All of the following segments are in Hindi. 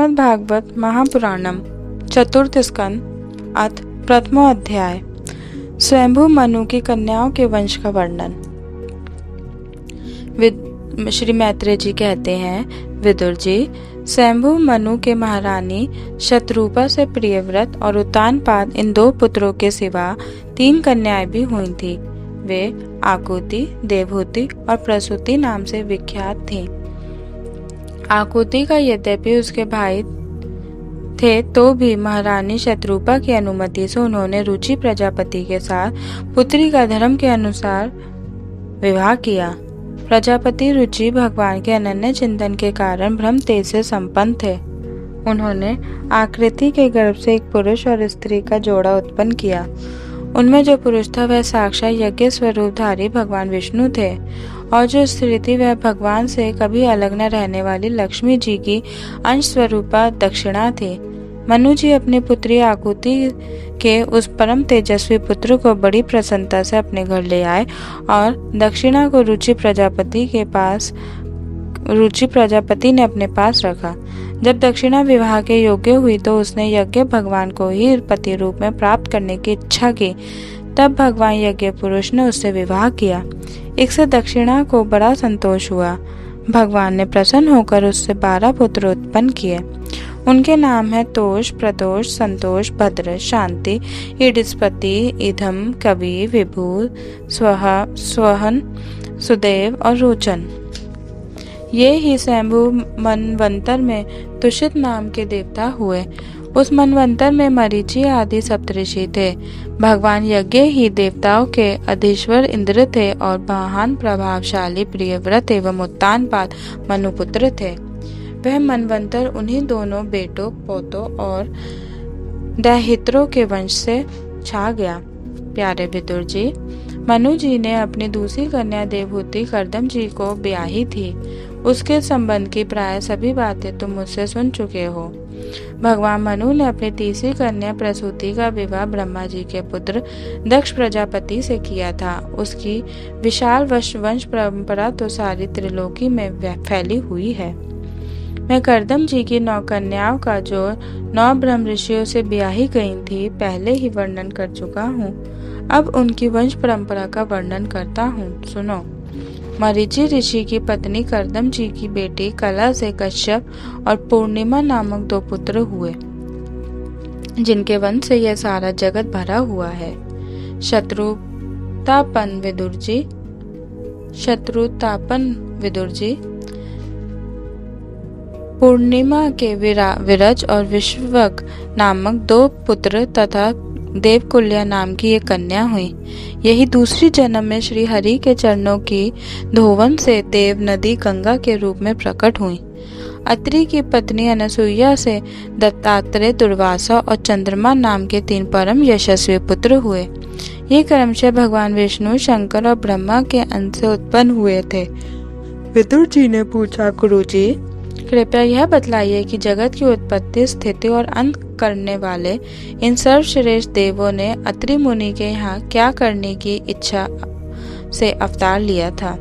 श्रीमद् भागवत महापुराणम चतुर्थ स्कंद अथ प्रथमो अध्याय। स्वयंभू मनु की कन्याओं के वंश का वर्णन। श्री मैत्रेय जी कहते हैं, विदुर जी, स्वयंभू मनु के महारानी शतरूपा से प्रियव्रत और उत्तानपाद इन दो पुत्रों के सिवा 3 कन्याएं भी हुई थी। वे आकुति, देवहूति और प्रसूति नाम से विख्यात थीं। आकुति का यद्यपि उसके भाई थे तो भी महारानी शतरूपा की अनुमति से उन्होंने रुचि प्रजापति के साथ पुत्री का धर्म के अनुसार विवाह किया। प्रजापति रुचि भगवान के अनन्य चिंतन के कारण ब्रह्म तेज से संपन्न थे। उन्होंने आकृति के गर्भ से एक पुरुष और स्त्री का जोड़ा उत्पन्न किया। उनमें जो पुरुष था वह साक्षात यज्ञ स्वरूपधारी भगवान विष्णु थे और जो स्त्री थी वह भगवान से कभी अलग न रहने वाली लक्ष्मी जी की अंश स्वरूपा दक्षिणा थी। मनु जी अपनी पुत्री आकुति के उस परम तेजस्वी पुत्र को बड़ी प्रसन्नता से अपने घर ले आए और दक्षिणा को रुचि प्रजापति ने अपने पास रखा। जब दक्षिणा विवाह के योग्य हुई तो उसने यज्ञ भगवान को ही पति रूप में प्राप्त करने की इच्छा की। तब भगवान यज्ञ पुरुष ने उससे विवाह किया। इससे दक्षिणा को बड़ा संतोष हुआ। भगवान ने प्रसन्न होकर उससे 12 पुत्र उत्पन्न किए। उनके नाम है तोष, प्रदोष, संतोष, भद्र, शांति, ईडिस्पति, इधम, कवि, विभु, स्वहन, सुदेव और रोचन। ये ही स्वयंभू मनवंतर में तुषित नाम के देवता हुए। उस मनवंतर में मरीचि आदि सप्तऋषि थे। भगवान यज्ञ ही देवताओं के अधीश्वर इंद्र थे और महान प्रभावशाली प्रियव्रत एवं उत्तानपाद मनुपुत्र थे। वह मनवंतर उन्हीं दोनों बेटों, पोतों और दैहित्रों के वंश से छा गया। प्यारे विदुर जी, मनु जी ने अपनी दूसरी कन्या देवहूति कर्दम जी को ब्याही थी। उसके संबंध की प्राय सभी बातें तुम मुझसे सुन चुके हो। भगवान मनु ने अपनी तीसरी कन्या प्रसूति का विवाह ब्रह्मा जी के पुत्र दक्ष प्रजापति से किया था। उसकी विशाल वंश परंपरा तो सारी त्रिलोकी में फैली हुई है। मैं कर्दम जी की 9 कन्याओं का जो 9 ब्रह्म ऋषियों से ब्याही गई थी पहले ही वर्णन कर चुका हूँ। अब उनकी वंश परंपरा का वर्णन करता हूँ, सुनो। मरीचि ऋषि की पत्नी कर्दम जी की बेटी कला से कश्यप और पूर्णिमा नामक 2 पुत्र हुए, जिनके वंश से यह सारा जगत भरा हुआ है। शत्रुतापन विदुर जी, पूर्णिमा के विरज और विश्वक नामक 2 पुत्र तथा देवकुल्या नाम की एक कन्या हुई। यही दूसरी जन्म में श्री हरि के चरणों की धोवन से देव नदी गंगा के रूप में प्रकट हुई। अत्रि की पत्नी अनसुईया से दत्तात्रेय, दुर्वासा और चंद्रमा नाम के 3 परम यशस्वी पुत्र हुए। ये क्रमशः भगवान विष्णु, शंकर और ब्रह्मा के अंश से उत्पन्न हुए थे। विदुर जी ने पूछा, गुरुजी, कृपया यह बतलाइए कि जगत की उत्पत्ति, स्थिति और अंत करने वाले इन सर्वश्रेष्ठ देवों ने अत्रि मुनि के यहाँ क्या करने की इच्छा से अवतार लिया था।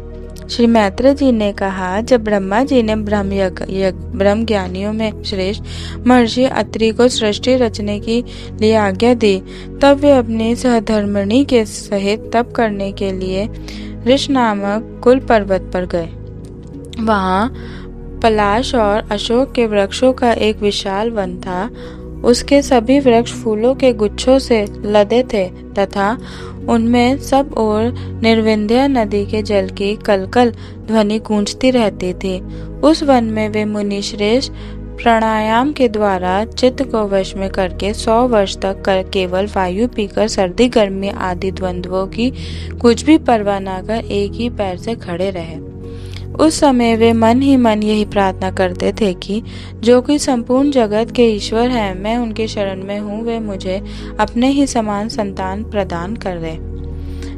श्री मैत्रेय जी ने कहा, जब ब्रह्मा जी ने ब्रह्म ज्ञानियों में श्रेष्ठ महर्षि अत्रि को सृष्टि रचने की लिए आज्ञा दी, तब वे अपनी सहधर्मिणी के सहित तप करने के लिए ऋष नामक कुल पर्वत पर गए। वहाँ पलाश और अशोक के वृक्षों का एक विशाल वन था। उसके सभी वृक्ष फूलों के गुच्छों से लदे थे तथा उनमें सब ओर निर्विंध्य नदी के जल की कलकल ध्वनि गूंजती रहती थी। उस वन में वे मुनि श्रेष्ठ प्राणायाम के द्वारा चित्त को वश में करके 100 वर्ष तक केवल वायु पीकर सर्दी गर्मी आदि द्वंद्वों की कुछ भी परवाह न कर एक ही पैर से खड़े रहे। उस समय वे मन ही मन यही प्रार्थना करते थे कि जो कोई संपूर्ण जगत के ईश्वर हैं, मैं उनके शरण में हूँ, वे मुझे अपने ही समान संतान प्रदान कर दे।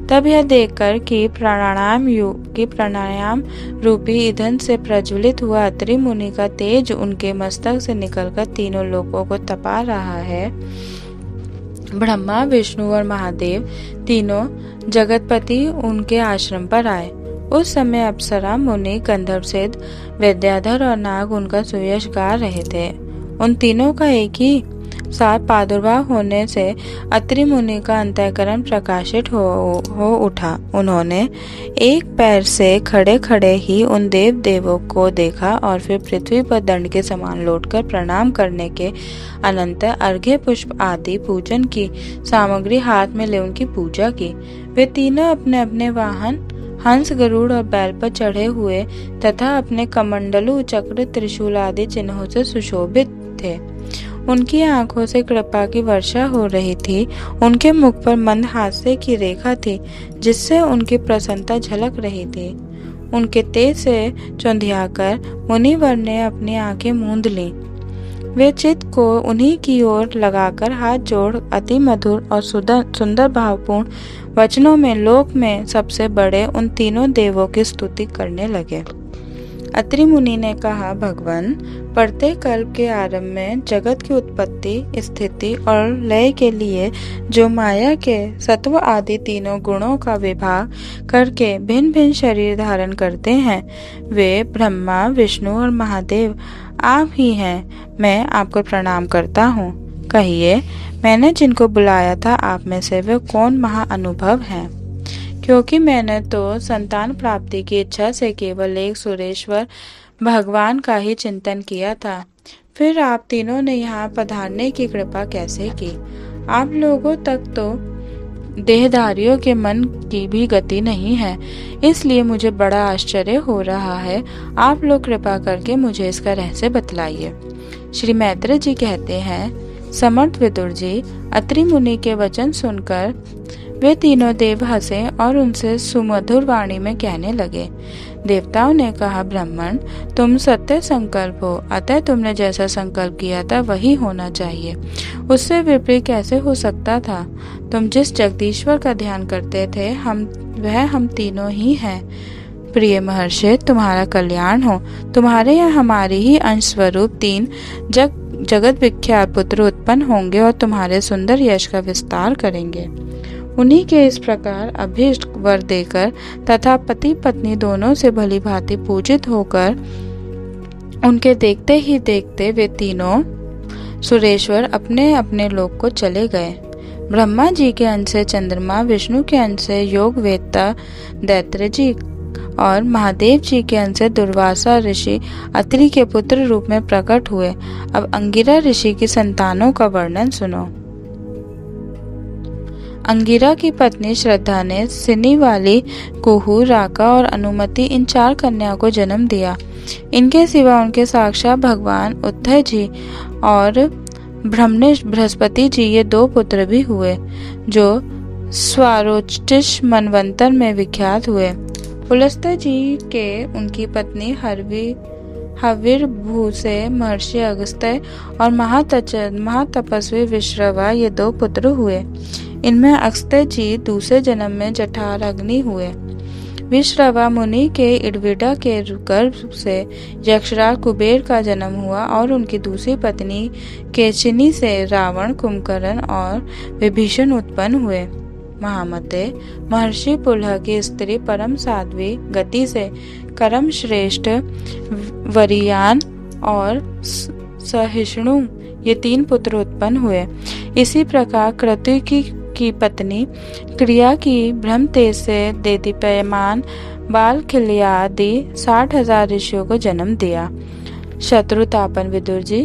तब यह देखकर कि प्राणायाम रूपी ईंधन से प्रज्वलित हुआ अत्रि मुनि का तेज उनके मस्तक से निकलकर तीनों लोकों को तपा रहा है, ब्रह्मा, विष्णु और महादेव तीनों जगतपति उनके आश्रम पर आए। उस समय अप्सरा, मुनि, गंधर्व सिद्ध, विद्याधर और नाग उनका सुयश गा रहे थे। उन तीनों का एक ही साथ प्रादुर्भाव होने से अत्रि मुनि का अंतःकरण प्रकाशित हो उठा। उन्होंने एक पैर से खड़े खड़े ही उन देवों को देखा और फिर पृथ्वी पर दंड के समान लौटकर प्रणाम करने के अनंतर अर्घ्य पुष्प आदि पूजन की सामग्री हाथ में ले उनकी पूजा की। वे तीनों अपने अपने वाहन हंस, गरुड़ और बैल पर चढ़े हुए तथा अपने कमंडलू, चक्र, त्रिशूल आदि चिन्हों से सुशोभित थे। उनकी आंखों से कृपा की वर्षा हो रही थी। उनके मुख पर मंद हास्य की रेखा थी जिससे उनकी प्रसन्नता झलक रही थी। उनके तेज से चौंधियाकर मुनिवर ने अपनी आंखें मूंद लीं। वे चित्त को उन्हीं की ओर लगाकर हाथ जोड़ अति मधुर और सुंदर भावपूर्ण वचनों में लोक में सबसे बड़े उन तीनों देवों की स्तुति करने लगे। अत्रि मुनि ने कहा, भगवान, प्रत्येक कल्प के आरंभ में जगत की उत्पत्ति, स्थिति और लय के लिए जो माया के सत्व आदि तीनों गुणों का विभाग करके भिन्न भिन्न शरीर धारण करते हैं, वे ब्रह्मा, विष्णु और महादेव आप ही हैं। मैं आपको प्रणाम करता हूँ। कहिए, मैंने जिनको बुलाया था आप में से वे कौन महाअनुभव हैं? क्योंकि मैंने तो संतान प्राप्ति की इच्छा से केवल एक सुरेश्वर भगवान का ही चिंतन किया था। फिर आप तीनों ने यहाँ पधारने की कृपा कैसे की? आप लोगों तक तो देहधारियों के मन की भी गति नहीं है, इसलिए मुझे बड़ा आश्चर्य हो रहा है। आप लोग कृपा करके मुझे इसका रहस्य बतलाइए। श्री मैत्रेय जी कहते हैं, समर्थ विदुर जी, अत्रि मुनि के वचन सुनकर वे तीनों देव हंसे और उनसे सुमधुर वाणी में कहने लगे। देवताओं ने कहा, ब्राह्मण, तुम सत्य संकल्प हो, अतः तुमने जैसा संकल्प किया था वही होना चाहिए। उससे विपरीत कैसे हो सकता था? तुम जिस जगदीश्वर का ध्यान करते थे हम तीनों ही हैं। प्रिय महर्षि, तुम्हारा कल्याण हो। तुम्हारे यहाँ हमारे ही अंश स्वरूप तीन जगत विख्यात पुत्र उत्पन्न होंगे और तुम्हारे सुंदर यश का विस्तार करेंगे। उन्हीं के इस प्रकार अभीष्ट वर देकर तथा पति पत्नी दोनों से भली भांति पूजित होकर उनके देखते ही देखते वे तीनों सुरेश्वर अपने अपने लोक को चले गए। ब्रह्मा जी के अंश से चंद्रमा, विष्णु के अंश से योग वेत्ता दैत्य जी और महादेव जी के अंश से दुर्वासा ऋषि अत्रि के पुत्र रूप में प्रकट हुए। अब अंगिरा ऋषि की संतानों का वर्णन सुनो। अंगिरा की पत्नी श्रद्धा ने सिनी वाली, कुहू, राका और अनुमति इन चार कन्याओं को जन्म दिया। इनके सिवा उनके साक्षात भगवान उद्धव जी और ब्रह्मनिष्ठ बृहस्पति जी ये दो पुत्र भी हुए जो स्वारोचिष मनवंतर में विख्यात हुए। पुलस्त्य जी के उनकी पत्नी हविर्भू से महर्षि अगस्त्य और महातपस्वी विश्रवा ये दो पुत्र हुए। इनमें अगस्त्य जी दूसरे जन्म में जठार अग्नि हुए। विश्रवा मुनि के इडविडा के गर्भ से यक्षराज कुबेर का जन्म हुआ और उनकी दूसरी पत्नी केशिनी से रावण, कुंभकर्ण और विभीषण उत्पन्न हुए। महामते, महर्षि पुलह की स्त्री परम साध्वी गति से करम श्रेष्ठ वरियान और सहिष्णु ये तीन पुत्र उत्पन्न हुए। इसी प्रकार क्रतु की पत्नी क्रिया की ब्रह्म तेज से देदीप्यमान बाल खिल्यादि 60,000 ऋषियों को जन्म दिया। शत्रुतापन विदुर जी,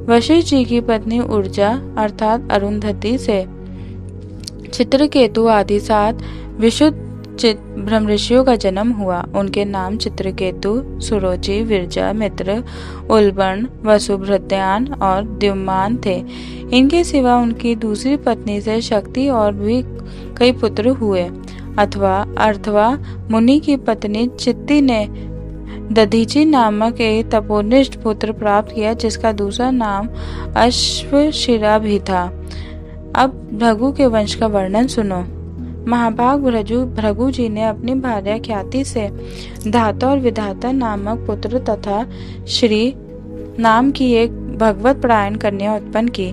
वशिष्ठ जी की पत्नी ऊर्जा अर्थात अरुंधति से चित्रकेतु आदि 7 विशुद्ध ब्रह्म ऋषियों का जन्म हुआ। उनके नाम चित्रकेतु, सुरोचि, विरजा, मित्र, उल्बण, वसुभृत्यान और द्युम्न थे। इनके सिवा उनकी दूसरी पत्नी से शक्ति और भी कई पुत्र हुए। अथवा मुनि की पत्नी चित्ती ने दधीचि नामक एक तपोनिष्ठ पुत्र प्राप्त किया जिसका दूसरा नाम अश्वशिरा भी था। अब भृगु के वंश का वर्णन सुनो। महाभाग भृगु जी ने अपनी भार्या ख्याति से धाता और विधाता नामक पुत्र तथा श्री नाम की एक भगवत परायण कन्या उत्पन्न की।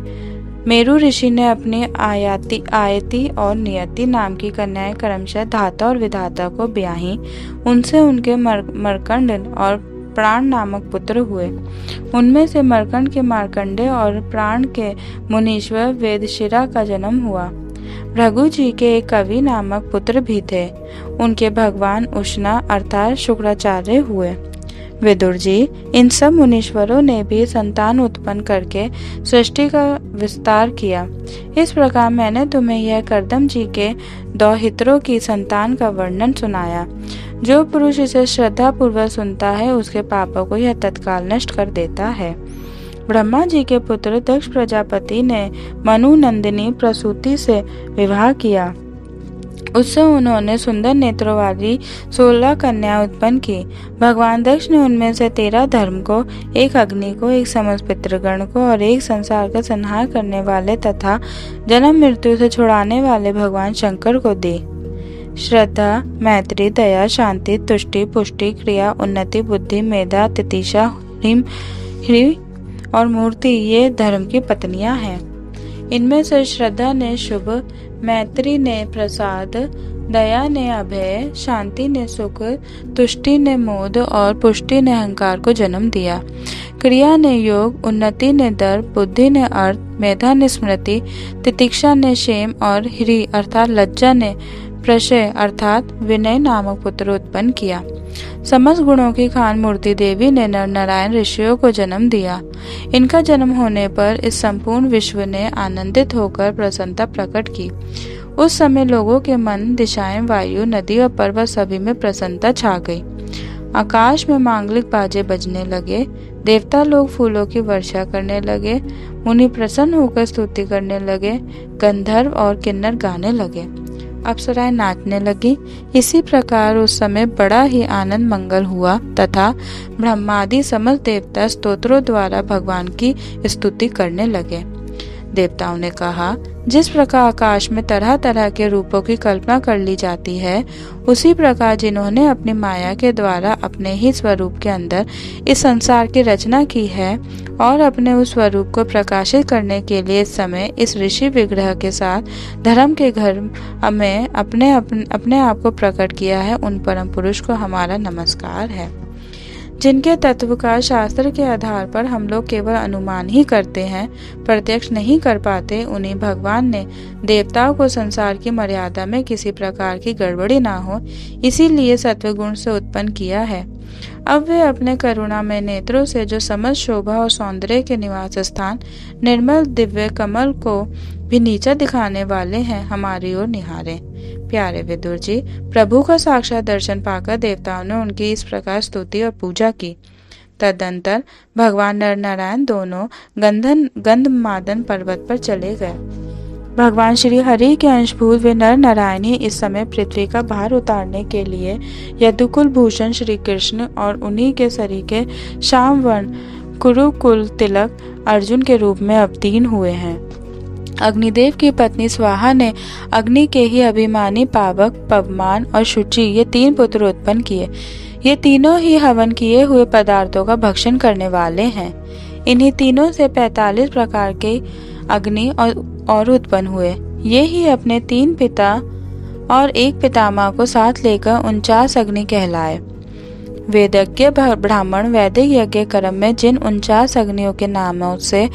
मेरु ऋषि ने अपनी आयति और नियति नाम की कन्याएं क्रमशः धाता और विधाता को ब्याही। उनसे उनके मर्कंड और प्राण नामक पुत्र हुए। उनमें से मर्कंड के मार्कंडेय और प्राण के मुनीश्वर वेदशिरा का जन्म हुआ। भृगु जी के एक कवि नामक पुत्र भी थे। उनके भगवान उष्णा अर्थात शुक्राचार्य हुए। विदुर जी, इन सब मुनीश्वरों ने भी संतान उत्पन्न करके सृष्टि का विस्तार किया। इस प्रकार मैंने तुम्हें यह कर्दम जी के दौहित्रों की संतान का वर्णन सुनाया। जो पुरुष इसे श्रद्धा पूर्वक सुनता है उसके पापों को यह तत्काल नष्ट कर देता है। ब्रह्मा जी के पुत्र दक्ष प्रजापति ने मनु नंदिनी प्रसूति से विवाह किया। उससे उन्होंने सुंदर नेत्रों वाली 16 कन्या उत्पन्न की। भगवान दक्ष ने उनमें से 13 धर्म को, एक अग्नि को, एक समस्त पितृगण को और एक संसार का संहार करने वाले तथा जन्म मृत्यु से छुड़ाने वाले भगवान शंकर को दी। श्रद्धा, मैत्री, दया, शांति, तुष्टि, पुष्टि, क्रिया, उन्नति, बुद्धि, मेधा, तितिक्षा, ह्री और मूर्ति ये धर्म की पत्नियां हैं। इनमें से श्रद्धा ने शुभ, मैत्री ने प्रसाद, दया ने अभय, शांति ने सुख, तुष्टि ने मोद और पुष्टि ने अहंकार को जन्म दिया। क्रिया ने योग, उन्नति ने दर्प, बुद्धि ने अर्थ, मेधा ने स्मृति, तितिक्षा ने क्षेम और ह्री अर्थात लज्जा ने प्रशय अर्थात विनय नामक पुत्र उत्पन्न किया। समस्त गुणों की खान मूर्ति देवी ने नर नारायण ऋषियों को जन्म दिया। इनका जन्म होने पर इस संपूर्ण विश्व ने आनंदित होकर प्रसन्नता प्रकट की। उस समय लोगों के मन, दिशाएं, वायु, नदी और पर्वत सभी में प्रसन्नता छा गई। आकाश में मांगलिक बाजे बजने लगे, देवता लोग फूलों की वर्षा करने लगे, मुनि प्रसन्न होकर स्तुति करने लगे, गंधर्व और किन्नर गाने लगे, अप्सराएं नाचने लगी। इसी प्रकार उस समय बड़ा ही आनंद मंगल हुआ तथा ब्रह्मादि समस्त देवता स्तोत्रों द्वारा भगवान की स्तुति करने लगे। देवताओं ने कहा, जिस प्रकार आकाश में तरह तरह के रूपों की कल्पना कर ली जाती है, उसी प्रकार जिन्होंने अपनी माया के द्वारा अपने ही स्वरूप के अंदर इस संसार की रचना की है और अपने उस स्वरूप को प्रकाशित करने के लिए इस समय इस ऋषि विग्रह के साथ धर्म के घर में अपने आप को प्रकट किया है, उन परम पुरुष को हमारा नमस्कार है। जिनके तत्व का शास्त्र के आधार पर हम लोग केवल अनुमान ही करते हैं, प्रत्यक्ष नहीं कर पाते, उन्हीं भगवान ने देवताओं को संसार की मर्यादा में किसी प्रकार की गड़बड़ी ना हो इसीलिए सत्वगुण से उत्पन्न किया है। अब वे अपने करुणामय नेत्रों से जो समस्त शोभा और सौंदर्य के निवास स्थान निर्मल दिव्य कमल को भी नीचा दिखाने वाले हैं, हमारी ओर निहारें। प्यारे विदुर जी, प्रभु का साक्षात दर्शन पाकर देवताओं ने उनकी इस प्रकार स्तुति और पूजा की। तदंतर भगवान नर नारायण दोनों गंधमादन पर्वत पर चले गए। भगवान श्री हरि के अंशभूत वे नर नारायण ही इस समय पृथ्वी का भार उतारने के लिए यदुकुल भूषण श्री कृष्ण और उन्हीं के सरीखे श्याम वर्ण कुरुकुल तिलक अर्जुन के रूप में अवतीर्ण हुए हैं। अग्निदेव की पत्नी स्वाहा ने अग्नि के ही अभिमानी पावक, पवमान और शुचि ये 3 पुत्र उत्पन्न किए। ये तीनों ही हवन किए हुए पदार्थों का भक्षण करने वाले हैं। इन्हीं तीनों से 45 प्रकार के अग्नि और उत्पन्न हुए। ये ही अपने 3 पिता और 1 पितामह को साथ लेकर 49 अग्नि कहलाए। वेदज्ञ ब्राह्मण वैदिक यज्ञ कर्म में जिन 49 अग्नियों के नामों से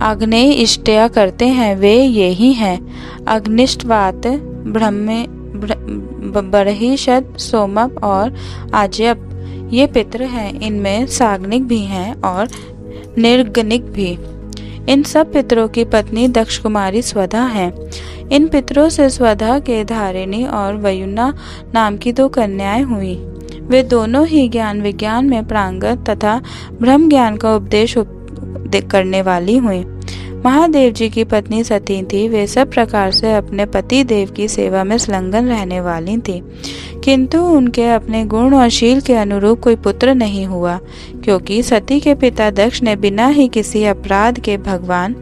अग्नेय इष्टया करते हैं वे ये ही हैं: अग्निष्टवात, बरहिषद, सोमप और आज्यप। ये पितृ हैं। इनमें साग्निक भी हैं और निर्गनिक भी। इन सब पितरों की पत्नी दक्ष कुमारी स्वधा है। इन पितरों से स्वधा के धारिणी और वयुना नाम की 2 कन्याएं हुई। वे दोनों ही ज्ञान विज्ञान में प्रांगत तथा ब्रह्म ज्ञान का उपदेश करने वाली हुई। महादेव जी की पत्नी सती थी। वे सब प्रकार से अपने पति देव की सेवा में संलग्न रहने वाली थी, किंतु उनके अपने गुण और शील के अनुरूप कोई पुत्र नहीं हुआ, क्योंकि सती के पिता दक्ष ने बिना ही किसी अपराध के भगवान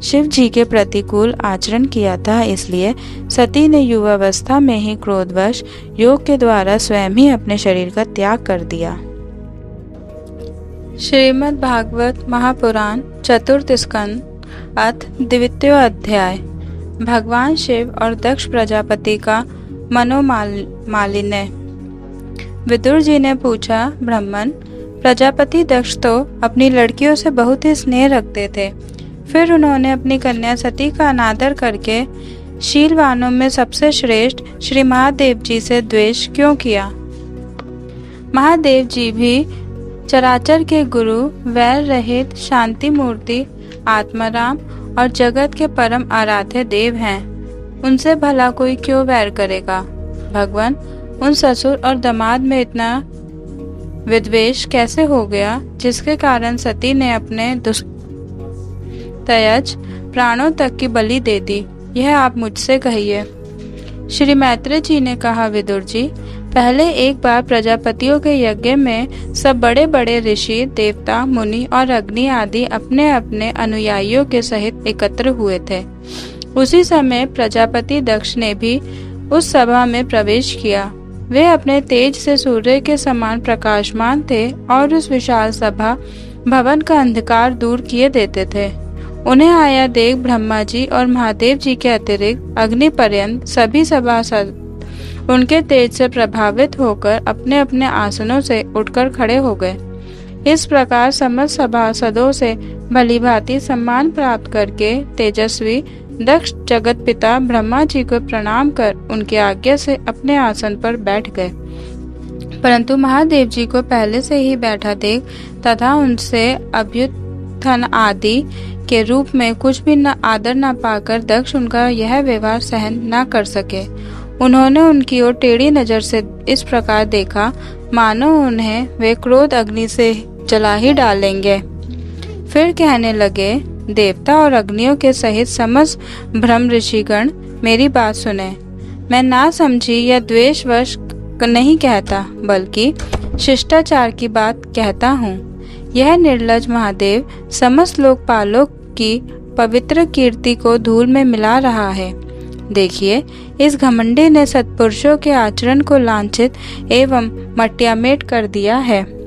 शिव जी के प्रतिकूल आचरण किया था। इसलिए सती ने युवावस्था में ही क्रोधवश योग के द्वारा स्वयं ही अपने शरीर का त्याग कर दिया। श्रीमद् भागवत महापुराण चतुर्थ स्कंद अथ 2वां अध्याय। भगवान शिव और दक्ष प्रजापति का मनोमालिन्य। विदुर जी ने पूछा, ब्राह्मण, प्रजापति दक्ष तो अपनी लड़कियों से बहुत ही स्नेह रखते थे, फिर उन्होंने अपनी कन्या सती का अनादर करके शीलवानों में सबसे श्रेष्ठ श्री महादेव जी से द्वेष क्यों किया? महादेव जी भी चराचर के गुरु, वैर रहित, शांति मूर्ति, आत्माराम और जगत के परम आराध्य देव हैं। उनसे भला कोई क्यों वैर करेगा? भगवान, उन ससुर और दामाद में इतना विद्वेष कैसे हो गया, जिसके कारण सती ने अपने दुष्टयज प्राणों तक की बलि दे दी? यह आप मुझसे कहिए। श्री मैत्रेय जी ने कहा, विदुर जी, पहले एक बार प्रजापतियों के यज्ञ में सब बड़े बड़े ऋषि, देवता, मुनि और अग्नि आदि अपने अपने अनुयायियों के सहित एकत्र हुए थे। उसी समय प्रजापति दक्ष ने भी उस सभा में प्रवेश किया। वे अपने तेज से सूर्य के समान प्रकाशमान थे और उस विशाल सभा भवन का अंधकार दूर किए देते थे। उन्हें आया देख ब्रह्मा जी और महादेव जी के अतिरिक्त अग्नि पर्यंत सभी सभासद उनके तेज से प्रभावित होकर अपने अपने आसनों से उठकर खड़े हो गए। इस प्रकार समस्त सभासदों से भलीभांति सम्मान प्राप्त करके तेजस्वी दक्ष जगत पिता ब्रह्मा जी को प्रणाम कर उनकी आज्ञा से अपने आसन पर बैठ गए। परंतु महादेव जी को पहले से ही बैठा देख तथा उनसे अभ्युत्थान आदि के रूप में कुछ भी न आदर न पाकर दक्ष उनका यह व्यवहार सहन न कर सके। उन्होंने उनकी ओर टेढ़ी नजर से इस प्रकार देखा मानो उन्हें वे क्रोध अग्नि से जला ही डालेंगे। फिर कहने लगे, देवता और अग्नियों के सहित समस्त ब्रह्म ऋषिगण, मेरी बात सुने। मैं ना समझी या द्वेषवश नहीं कहता, बल्कि शिष्टाचार की बात कहता हूँ। यह निर्लज्ज महादेव समस्त लोकपालों की पवित्र कीर्ति को धूल में मिला रहा है। देखिए, इस घमंडी ने सत्पुरुषों के आचरण को लांछित एवं मट्यामेट कर दिया है।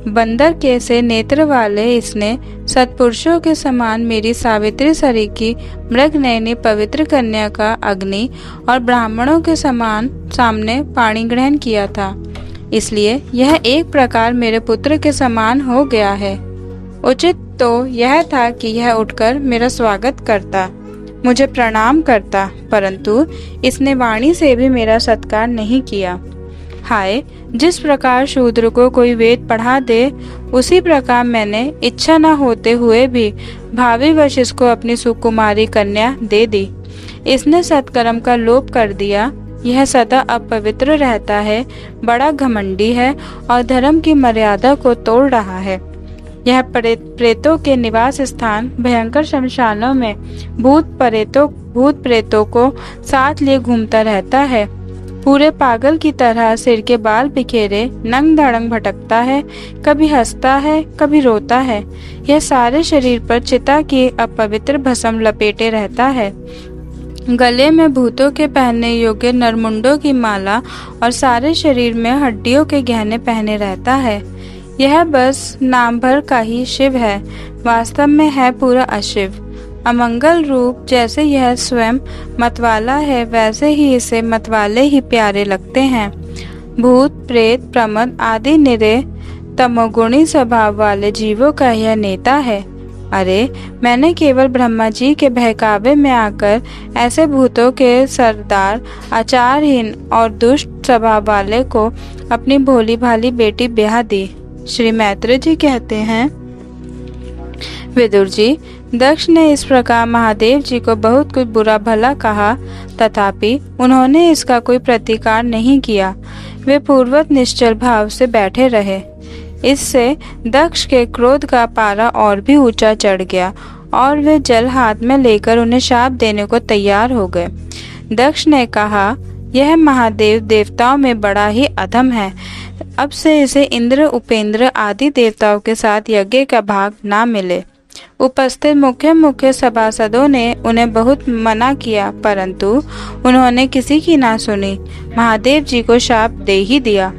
बंदर के से नेत्र वाले इसने सत्पुरुषों के समान मेरी सावित्री सरीखी मृगनयनी पवित्र कन्या का अग्नि और ब्राह्मणों के समान सामने पाणी ग्रहण किया था। इसलिए यह एक प्रकार मेरे पुत्र के समान हो गया है। उचित तो यह था कि यह उठकर मेरा स्वागत करता, मुझे प्रणाम करता, परंतु इसने वाणी से भी मेरा सत्कार नहीं किया। हाय, जिस प्रकार शूद्र को कोई वेद पढ़ा दे, उसी प्रकार मैंने इच्छा न होते हुए भी भावी वश इसको अपनी सुकुमारी कन्या दे दी। इसने सत्कर्म का लोप कर दिया। यह सदा अपवित्र रहता है, बड़ा घमंडी है और धर्म की मर्यादा को तोड़ रहा है। यह प्रेतों के निवास स्थान भयंकर शमशानों में भूत प्रेतों को साथ लिए घूमता रहता है। पूरे पागल की तरह सिर के बाल बिखेरे नंग धड़ंग भटकता है, कभी हंसता है, कभी रोता है। यह सारे शरीर पर चिता की अपवित्र भस्म लपेटे रहता है। गले में भूतों के पहनने योग्य नरमुंडों की माला और सारे शरीर में हड्डियों के गहने पहने रहता है। यह बस नाम भर का ही शिव है, वास्तव में है पूरा अशिव। अमंगल रूप जैसे यह स्वयं मतवाला है, वैसे ही इसे मतवाले ही प्यारे लगते हैं। भूत प्रेत प्रमद आदि निरे तमोगुणी स्वभाव वाले जीवों का यह नेता है। अरे, मैंने केवल ब्रह्मा जी के बहकावे में आकर ऐसे भूतों के सरदार, आचारहीन और दुष्ट स्वभाव वाले को अपनी भोली भाली बेटी ब्याह दी। श्री मैत्रेय जी कहते हैं, विदुर जी, दक्ष ने इस प्रकार महादेव जी को बहुत कुछ बुरा भला कहा, तथापि उन्होंने इसका कोई प्रतिकार नहीं किया। वे पूर्ववत निश्चल भाव से बैठे रहे। इससे दक्ष के क्रोध का पारा और भी ऊंचा चढ़ गया और वे जल हाथ में लेकर उन्हें शाप देने को तैयार हो गए। दक्ष ने कहा, यह महादेव देवताओं में बड़ा ही अधम है। अब से इसे इंद्र, उपेंद्र आदि देवताओं के साथ यज्ञ का भाग ना मिले। उपस्थित मुख्य सभासदों ने उन्हें बहुत मना किया, परंतु उन्होंने किसी की ना सुनी। महादेव जी को शाप दे ही दिया।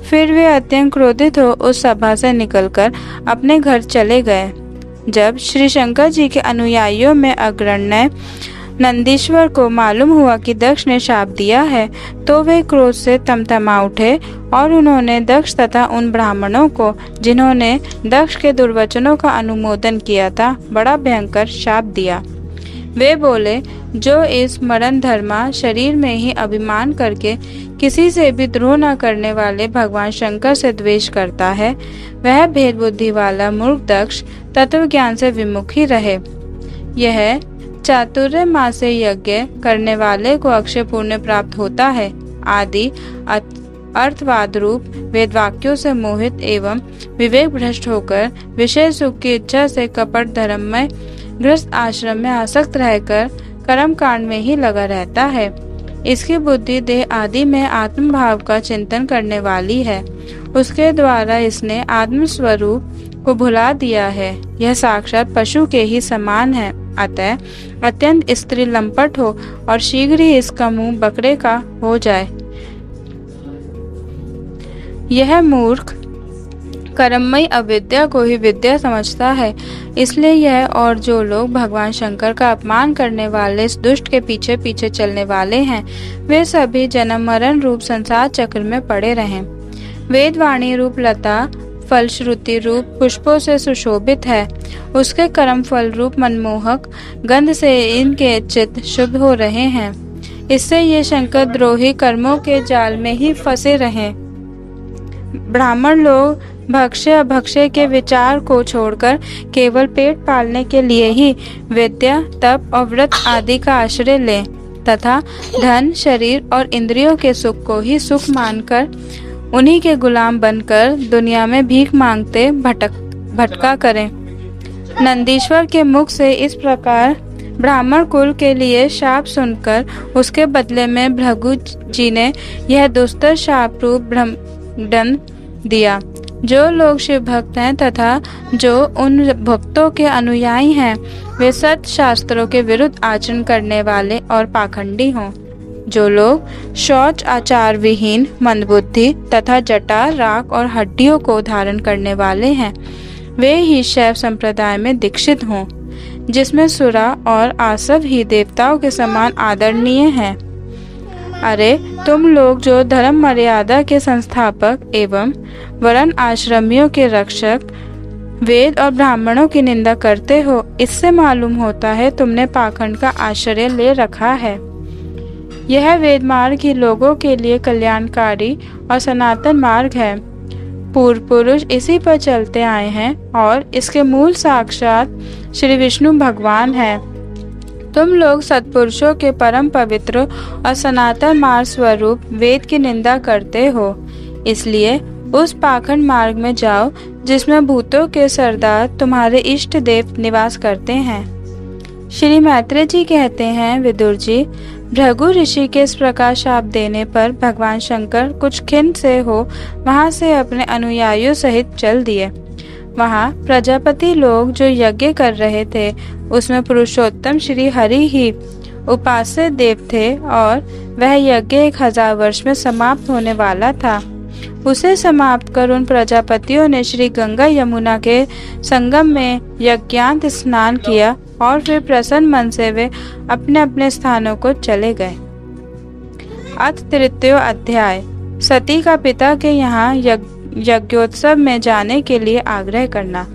फिर वे अत्यंत क्रोधित हो उस सभा से निकलकर अपने घर चले गए। जब श्री शंकर जी के अनुयायियों में अग्रण्य नंदीश्वर को मालूम हुआ कि दक्ष ने शाप दिया है तो वे क्रोध से तमतमा उठे और उन्होंने दक्ष तथा उन ब्राह्मणों को जिन्होंने दक्ष के दुर्वचनों का अनुमोदन किया था बड़ा भयंकर शाप दिया। वे बोले, जो इस मरण धर्मा शरीर में ही अभिमान करके किसी से भी द्रोह न करने वाले भगवान शंकर से द्वेष करता है, वह भेद बुद्धि वाला मूर्ख दक्ष तत्व ज्ञान से विमुख ही रहे। यह चातुर्य माह से यज्ञ करने वाले को अक्षय पुण्य प्राप्त होता है आदि अर्थवाद रूप वेद वाक्यों से मोहित एवं विवेक भ्रष्ट होकर विषय सुख की इच्छा से कपट धर्म में गृहस्थ आश्रम में आसक्त रहकर कर्म कांड में ही लगा रहता है। इसकी बुद्धि देह आदि में आत्म भाव का चिंतन करने वाली है। उसके द्वारा इसने आत्म स्वरूप को भुला दिया है। यह साक्षात पशु के ही समान है। अतः अत्यंत स्त्री लंपट हो और शीघ्र ही इसका मुंह बकरे का हो जाए। यह मूर्ख कर्ममयी अविद्या को ही विद्या समझता है। इसलिए यह और जो लोग भगवान शंकर का अपमान करने वाले इस दुष्ट के पीछे पीछे चलने वाले हैं, वे सभी जन्म मरण रूप संसार चक्र में पड़े रहें। वेदवाणी रूप लता फलश्रुति रूप पुष्पों से सुशोभित है। उसके कर्म फल रूप मनमोहक गंध से इनके चित्त शुभ हो रहे हैं। इससे ये शंकर द्रोही कर्मों के जाल में ही फंसे रहें। ब्राह्मण लोग भक्ष्य अभक्ष्य के विचार को छोड़कर केवल पेट पालने के लिए ही विद्या तप और व्रत आदि का आश्रय लें तथा धन शरीर और इंद्रियों के सुख को ही सुख मानकर उन्हीं के गुलाम बनकर दुनिया में भीख मांगते भटका करें। नंदीश्वर के मुख से इस प्रकार ब्राह्मण कुल के लिए शाप सुनकर उसके बदले में भृगु जी ने यह दुस्तर शाप रूप ब्रह्मदंड दिया। जो लोग शिव भक्त हैं तथा जो उन भक्तों के अनुयायी हैं, वे सत्य शास्त्रों के विरुद्ध आचरण करने वाले और पाखंडी हों। जो लोग शौच आचार विहीन मंदबुद्धि तथा जटा राख और हड्डियों को धारण करने वाले हैं, वे ही शैव संप्रदाय में दीक्षित हों, जिसमें सुरा और आसव ही देवताओं के समान आदरणीय हैं। अरे तुम लोग जो धर्म मर्यादा के संस्थापक एवं वर्ण आश्रमियों के रक्षक वेद और ब्राह्मणों की निंदा करते हो, इससे मालूम होता है तुमने पाखंड का आश्रय ले रखा है। यह वेद मार्ग ही लोगों के लिए कल्याणकारी और सनातन मार्ग है। पूर्व पुरुष इसी पर चलते आए हैं और इसके मूल साक्षात श्री विष्णु भगवान है। तुम लोग सत्पुरुषों के परम पवित्र और सनातन मार्ग स्वरूप वेद की निंदा करते हो। इसलिए उस पाखंड मार्ग में जाओ जिसमें भूतों के सरदार तुम्हारे इष्ट देव निवास करते हैं। श्री मैत्रेय जी कहते हैं, विदुर जी, भृगु ऋषि के इस प्रकार शाप देने पर भगवान शंकर कुछ खिन्न से हो वहां से अपने अनुयायियों सहित चल दिए। वहां प्रजापति लोग जो यज्ञ कर रहे थे उसमें पुरुषोत्तम श्री हरि ही उपास्य देव थे और वह यज्ञ 1000 वर्ष में समाप्त होने वाला था। उसे समाप्त कर उन प्रजापतियों ने श्री गंगा यमुना के संगम में यज्ञांत स्नान किया और फिर प्रसन्न मन से वे अपने अपने स्थानों को चले गए। अथ तृतीय अध्याय। सती का पिता के यहाँ यज्ञोत्सव में जाने के लिए आग्रह करना।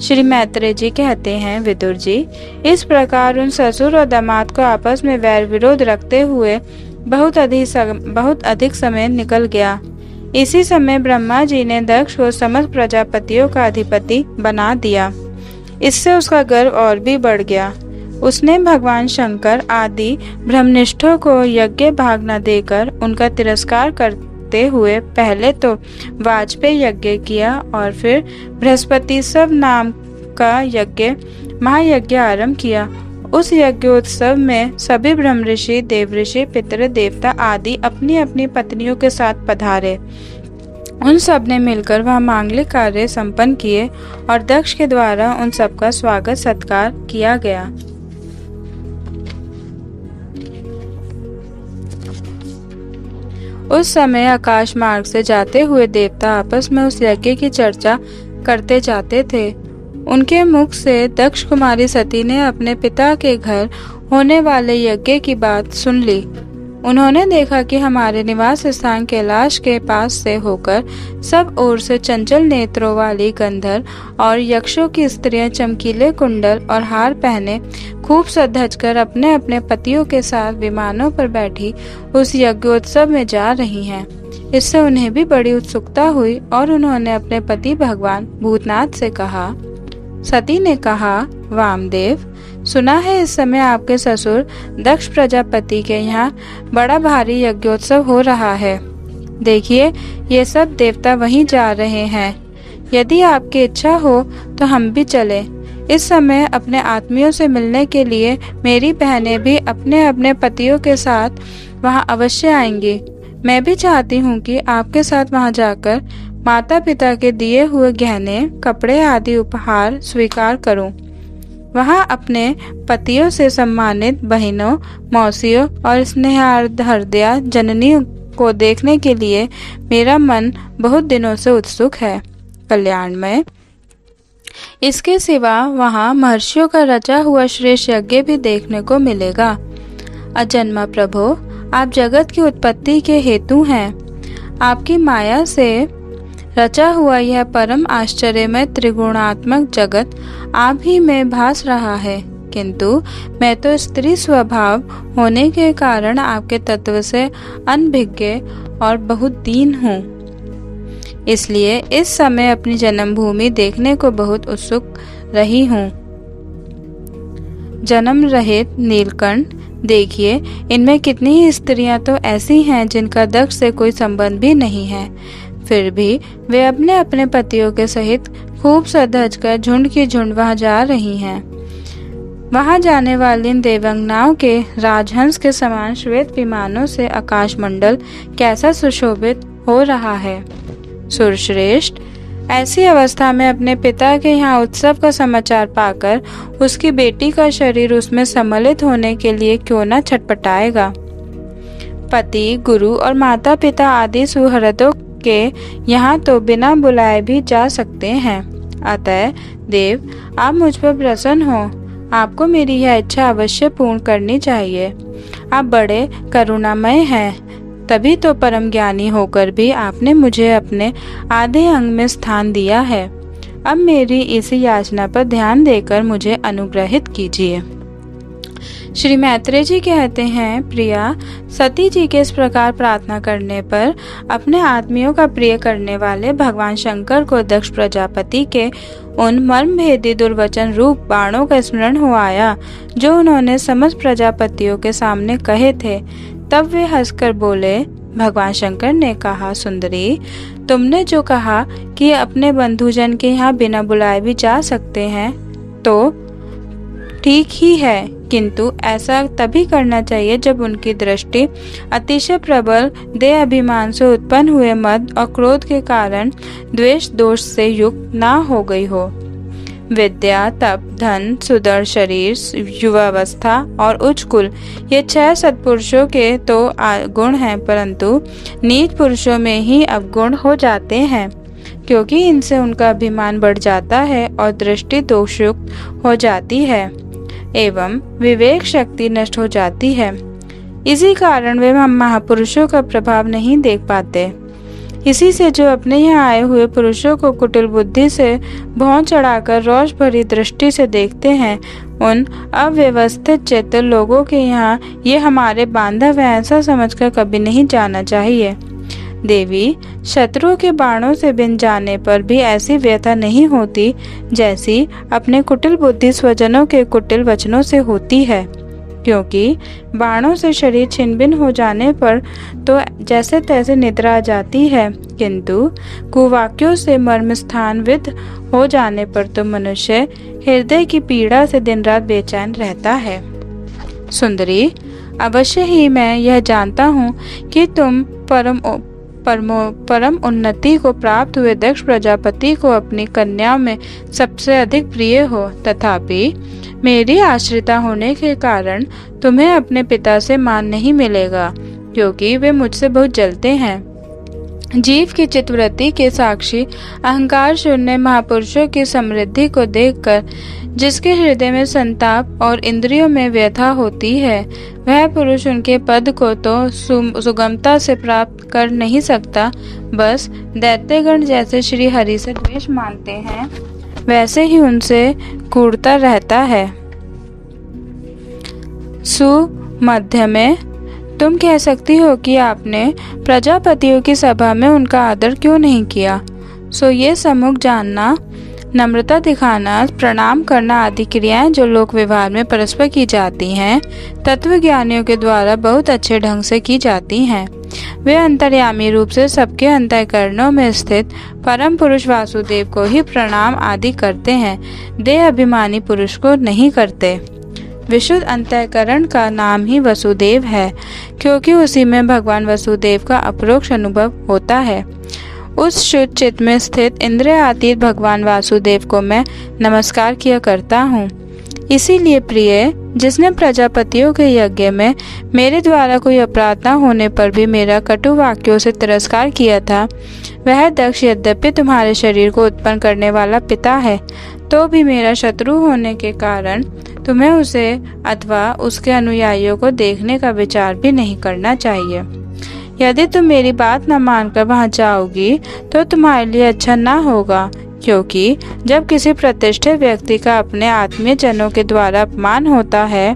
श्री मैत्रेय जी कहते हैं, विदुर जी, इस प्रकार उन ससुर और दामाद को आपस में वैर विरोध रखते हुए बहुत अधिक समय निकल गया। इसी समय ब्रह्मा जी ने दक्ष को समस्त प्रजापतियों का अधिपति बना दिया। इससे उसका गर्व और भी बढ़ गया। उसने भगवान शंकर आदि ब्रह्मनिष्ठों को यज्ञ भाग न देकर उनका तिरस्कार करते हुए पहले तो वाजपेयी यज्ञ किया और फिर बृहस्पति सब नाम का यज्ञ महायज्ञ आरंभ किया। उस यज्ञोत्सव में सभी ब्रह्म ऋषि, देव ऋषि, पितृ देवता आदि अपनी अपनी पत्नियों के साथ पधारे। उन सब ने मिलकर वह मांगलिक कार्य संपन्न किए और दक्ष के द्वारा उन सबका स्वागत सत्कार किया गया। उस समय आकाश मार्ग से जाते हुए देवता आपस में उस यज्ञ की चर्चा करते जाते थे। उनके मुख से दक्ष कुमारी सती ने अपने पिता के घर होने वाले यज्ञ की बात सुन ली। उन्होंने देखा कि हमारे निवास स्थान कैलाश के पास से होकर सब ओर से चंचल नेत्रों वाली गंधर्व और यक्षों की स्त्रियां चमकीले कुंडल और हार पहने खूब सज-धजकर अपने अपने पतियों के साथ विमानों पर बैठी उस यज्ञोत्सव में जा रही हैं। इससे उन्हें भी बड़ी उत्सुकता हुई और उन्होंने अपने पति भगवान भूतनाथ से कहा। सती ने कहा, वामदेव, सुना है इस समय आपके ससुर दक्ष प्रजापति के यहाँ बड़ा भारी यज्ञोत्सव हो रहा है। देखिए, ये सब देवता वहीं जा रहे हैं। यदि आपकी इच्छा हो तो हम भी चलें। इस समय अपने आत्मियों से मिलने के लिए मेरी बहनें भी अपने अपने पतियों के साथ वहाँ अवश्य आएंगी। मैं भी चाहती हूँ कि आपके साथ वहाँ जाकर माता पिता के दिए हुए गहने, कपड़े आदि उपहार स्वीकार करूँ। वहाँ अपने पतियों से सम्मानित बहनों, मौसियों और स्नेहार्द्या जननियों को देखने के लिए मेरा मन बहुत दिनों से उत्सुक है। कल्याणमय, इसके सिवा वहाँ महर्षियों का रचा हुआ श्रेष्ठ यज्ञ भी देखने को मिलेगा। अजन्मा प्रभो, आप जगत की उत्पत्ति के हेतु हैं। आपकी माया से रचा हुआ यह परम आश्चर्यमय त्रिगुणात्मक जगत आप ही में भास रहा है, किंतु मैं तो स्त्री स्वभाव होने के कारण आपके तत्व से अनभिज्ञ और बहुत दीन हूँ। इसलिए इस समय अपनी जन्मभूमि देखने को बहुत उत्सुक रही हूँ। जन्म रहित नीलकंठ, देखिए, इनमें कितनी ही स्त्रियां तो ऐसी हैं जिनका दक्ष से कोई संबंध भी नहीं है, फिर भी वे अपने अपने पतियों के सहित खूब सज-धज कर झुंड की झुंड वहां जा रही हैं। वहां जाने वाली इन देवांगनाओं के राजहंस के समान श्वेत विमानों से आकाशमंडल कैसा सुशोभित हो रहा है। सुरश्रेष्ठ, ऐसी अवस्था में अपने पिता के यहाँ उत्सव का समाचार पाकर उसकी बेटी का शरीर उसमें सम्मिलित होने के लिए क्यों न छटपटाएगा। पति, गुरु और माता पिता आदि सुहृदों के यहाँ तो बिना बुलाए भी जा सकते हैं। अतः देव, आप मुझ पर प्रसन्न हो। आपको मेरी यह इच्छा अवश्य पूर्ण करनी चाहिए। आप बड़े करुणामय हैं, तभी तो परम ज्ञानी होकर भी आपने मुझे अपने आधे अंग में स्थान दिया है। अब मेरी इसी याचना पर ध्यान देकर मुझे अनुग्रहित कीजिए। श्री मैत्रेय जी कहते हैं, प्रिया, सती जी के इस प्रकार प्रार्थना करने पर अपने आत्मियों का प्रिय करने वाले भगवान शंकर को दक्ष प्रजापति के उन मर्मभेदी दुर्वचन रूप बाणों का स्मरण हो आया जो उन्होंने समस्त प्रजापतियों के सामने कहे थे। तब वे हंसकर बोले। भगवान शंकर ने कहा, सुंदरी, तुमने जो कहा कि अपने बंधुजन के यहाँ बिना बुलाए भी जा सकते हैं तो ठीक ही है, किंतु ऐसा तभी करना चाहिए जब उनकी दृष्टि अतिशय प्रबल देह अभिमान से उत्पन्न हुए मद और क्रोध के कारण द्वेष दोष से युक्त ना हो गई हो। विद्या, तप, धन, सुदृढ़ शरीर, युवावस्था और उच्च कुल, ये 6 सत्पुरुषों के तो गुण हैं, परंतु नीच पुरुषों में ही अवगुण हो जाते हैं, क्योंकि इनसे उनका अभिमान बढ़ जाता है और दृष्टि दोषयुक्त हो जाती है एवं विवेक शक्ति नष्ट हो जाती है। इसी कारण वे महापुरुषों का प्रभाव नहीं देख पाते। इसी से जो अपने यहाँ आए हुए पुरुषों को कुटिल बुद्धि से भौं चढ़ाकर रोष भरी दृष्टि से देखते हैं, उन अव्यवस्थित चित्त लोगों के यहाँ ये हमारे बांधव हैं ऐसा समझकर कभी नहीं जाना चाहिए। देवी, शत्रुओं के बाणों से बिन जाने पर भी ऐसी व्यथा नहीं होती जैसी अपने कुटिल बुद्धि स्वजनों के कुटिल वचनों से होती है, क्योंकि बाणों से शरीर छिन्न भिन्न हो जाने पर तो जैसे तैसे निद्रा आ जाती है, किंतु कुवाक्यों से मर्म स्थानविद हो जाने पर तो मनुष्य हृदय की पीड़ा से दिन रात बेचैन रहता है। सुंदरी, अवश्य ही मैं यह जानता हूँ कि तुम परम उन्नति को प्राप्त हुए दक्ष प्रजापति को अपनी कन्याओं में सबसे अधिक प्रिय हो, तथापि मेरी आश्रिता होने के कारण तुम्हें अपने पिता से मान नहीं मिलेगा, क्योंकि वे मुझसे बहुत जलते हैं। जीव की चित्तवृत्ति के साक्षी अहंकार शून्य महापुरुषों की समृद्धि को देखकर जिसके हृदय में संताप और इंद्रियों में व्यथा होती है, वह पुरुष उनके पद को तो सुगमता से प्राप्त कर नहीं सकता, बस दैत्यगण जैसे श्री हरि से द्वेष मानते हैं वैसे ही उनसे कूड़ता रहता है। सुमध्य में तुम कह सकती हो कि आपने प्रजापतियों की सभा में उनका आदर क्यों नहीं किया, सो ये सम्मुख जानना, नम्रता दिखाना, प्रणाम करना आदि क्रियाएं जो लोक व्यवहार में परस्पर की जाती हैं, तत्वज्ञानियों के द्वारा बहुत अच्छे ढंग से की जाती हैं। वे अंतर्यामी रूप से सबके अंतःकरणों में स्थित परम पुरुष वासुदेव को ही प्रणाम आदि करते हैं, देह अभिमानी पुरुष को नहीं करते। विशुद्ध अंतःकरण का नाम ही वसुदेव है, क्योंकि उसी में भगवान वसुदेव का अपरोक्ष अनुभव होता है। उस शुद्ध चित्त में स्थित इंद्रियातीत भगवान वासुदेव को मैं नमस्कार किया करता हूँ। इसीलिए प्रिय, जिसने प्रजापतियों के यज्ञ में मेरे द्वारा कोई अपराध न होने पर भी मेरा कटु वाक्यों से तिरस्कार किया था, वह दक्ष यद्यपि तुम्हारे शरीर को उत्पन्न करने वाला पिता है, तो भी मेरा शत्रु होने के कारण तुम्हें उसे अथवा उसके अनुयायियों को देखने का विचार भी नहीं करना चाहिए। यदि तुम मेरी बात न मानकर वहां जाओगी तो तुम्हारे लिए अच्छा न होगा, क्योंकि जब किसी प्रतिष्ठित व्यक्ति का अपने आत्मीय जनों के द्वारा अपमान होता है,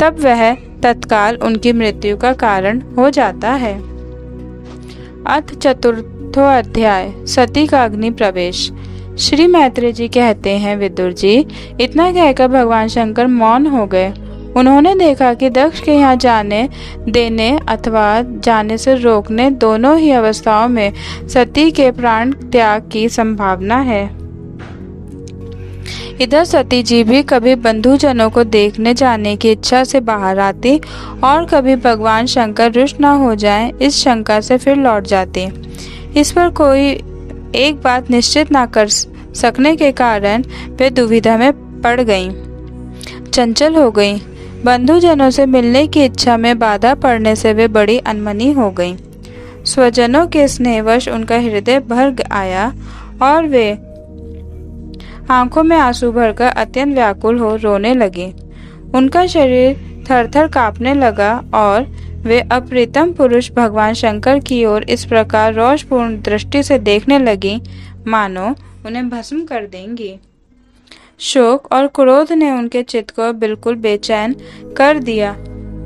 तब वह तत्काल उनकी मृत्यु का कारण हो जाता है। अथ चतुर्थो अध्याय सती का अग्नि प्रवेश। श्री मैत्रेय जी कहते हैं, विदुर जी, इतना कहकर भगवान शंकर मौन हो गए। उन्होंने देखा कि दक्ष के यहाँ जाने देने अथवा जाने से रोकने दोनों ही अवस्थाओं में सती के प्राण त्याग की संभावना है। इधर सती जी भी कभी बंधुजनों को देखने जाने की इच्छा से बाहर आती और कभी भगवान शंकर रुष्ट न हो जाएं, इस शंका से फिर लौट जाती। इस पर कोई एक बात निश्चित न कर सकने के कारण वे दुविधा में पड़ गईं, चंचल हो गईं। बंधुजनों से मिलने की इच्छा में बाधा पड़ने से वे बड़ी अनमनी हो गईं। स्वजनों के स्नेहवश उनका हृदय भर आया और वे आंखों में आंसू भरकर अत्यंत व्याकुल हो रोने लगे। उनका शरीर थरथर कांपने लगा और वे अप्रीतम पुरुष भगवान शंकर की ओर इस प्रकार रोषपूर्ण दृष्टि से देखने लगी मानो उन्हें भस्म कर देंगी। शोक और क्रोध ने उनके चित्त को बिल्कुल बेचैन कर दिया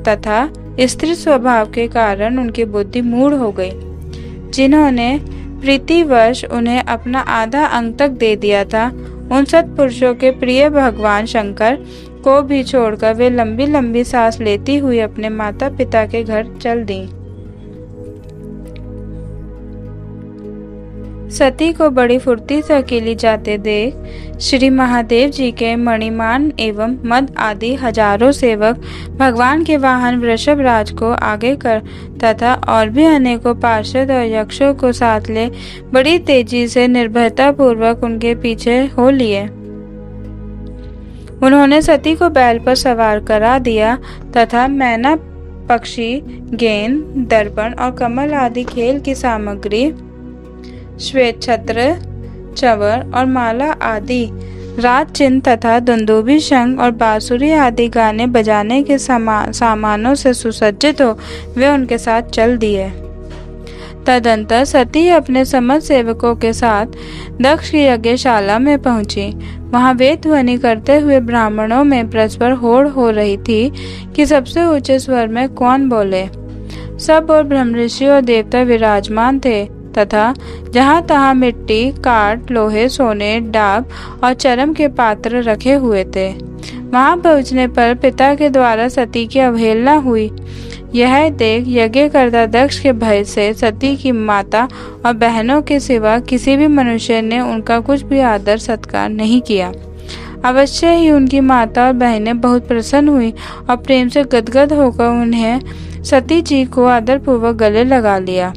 तथा स्त्री स्वभाव के कारण उनकी बुद्धि मूढ़ हो गई। जिन्होंने प्रीतिवश उन्हें अपना आधा अंग तक दे दिया था, उन सत्पुरुषों के प्रिय भगवान शंकर को भी छोड़कर वे लंबी लंबी सांस लेती हुई अपने माता पिता के घर चल दी। सती को बड़ी फुर्ती से अकेली जाते देख श्री महादेव जी के मणिमान एवं मद आदि हजारों सेवक भगवान के वाहन वृषभ राज को आगे कर तथा और भी अनेकों पार्षद और यक्षों को साथ ले बड़ी तेजी से निर्भयता पूर्वक उनके पीछे हो लिए। उन्होंने सती को बैल पर सवार करा दिया तथा मैना, पक्षी, गेंद, दर्पण और कमल आदि खेल की सामग्री, श्वेत छत्र, चंवर और माला आदि राज चिन्ह तथा दुंदुभी, शंख और बांसुरी आदि गाने बजाने के सामानों से सुसज्जित हो वे उनके साथ चल दिए। तदंतर सती अपने समस्त सेवकों के साथ दक्ष की यज्ञशाला में पहुंची। वहां वेद ध्वनि करते हुए ब्राह्मणों में परस्पर होड़ हो रही थी कि सबसे ऊंचे स्वर में कौन बोले। सब और ब्रह्मऋषि और देवता विराजमान थे तथा जहाँ तहाँ मिट्टी, काठ, लोहे, सोने, डाब और चरम के पात्र रखे हुए थे। वहां पहुंचने पर पिता के द्वारा सती की अवहेलना हुई। यह देख यज्ञकर्ता दक्ष के भय से सती की माता और बहनों के सिवा किसी भी मनुष्य ने उनका कुछ भी आदर सत्कार नहीं किया। अवश्य ही उनकी माता और बहनें बहुत प्रसन्न हुई और प्रेम से गदगद होकर उन्हें सती जी को आदरपूर्वक गले लगा लिया।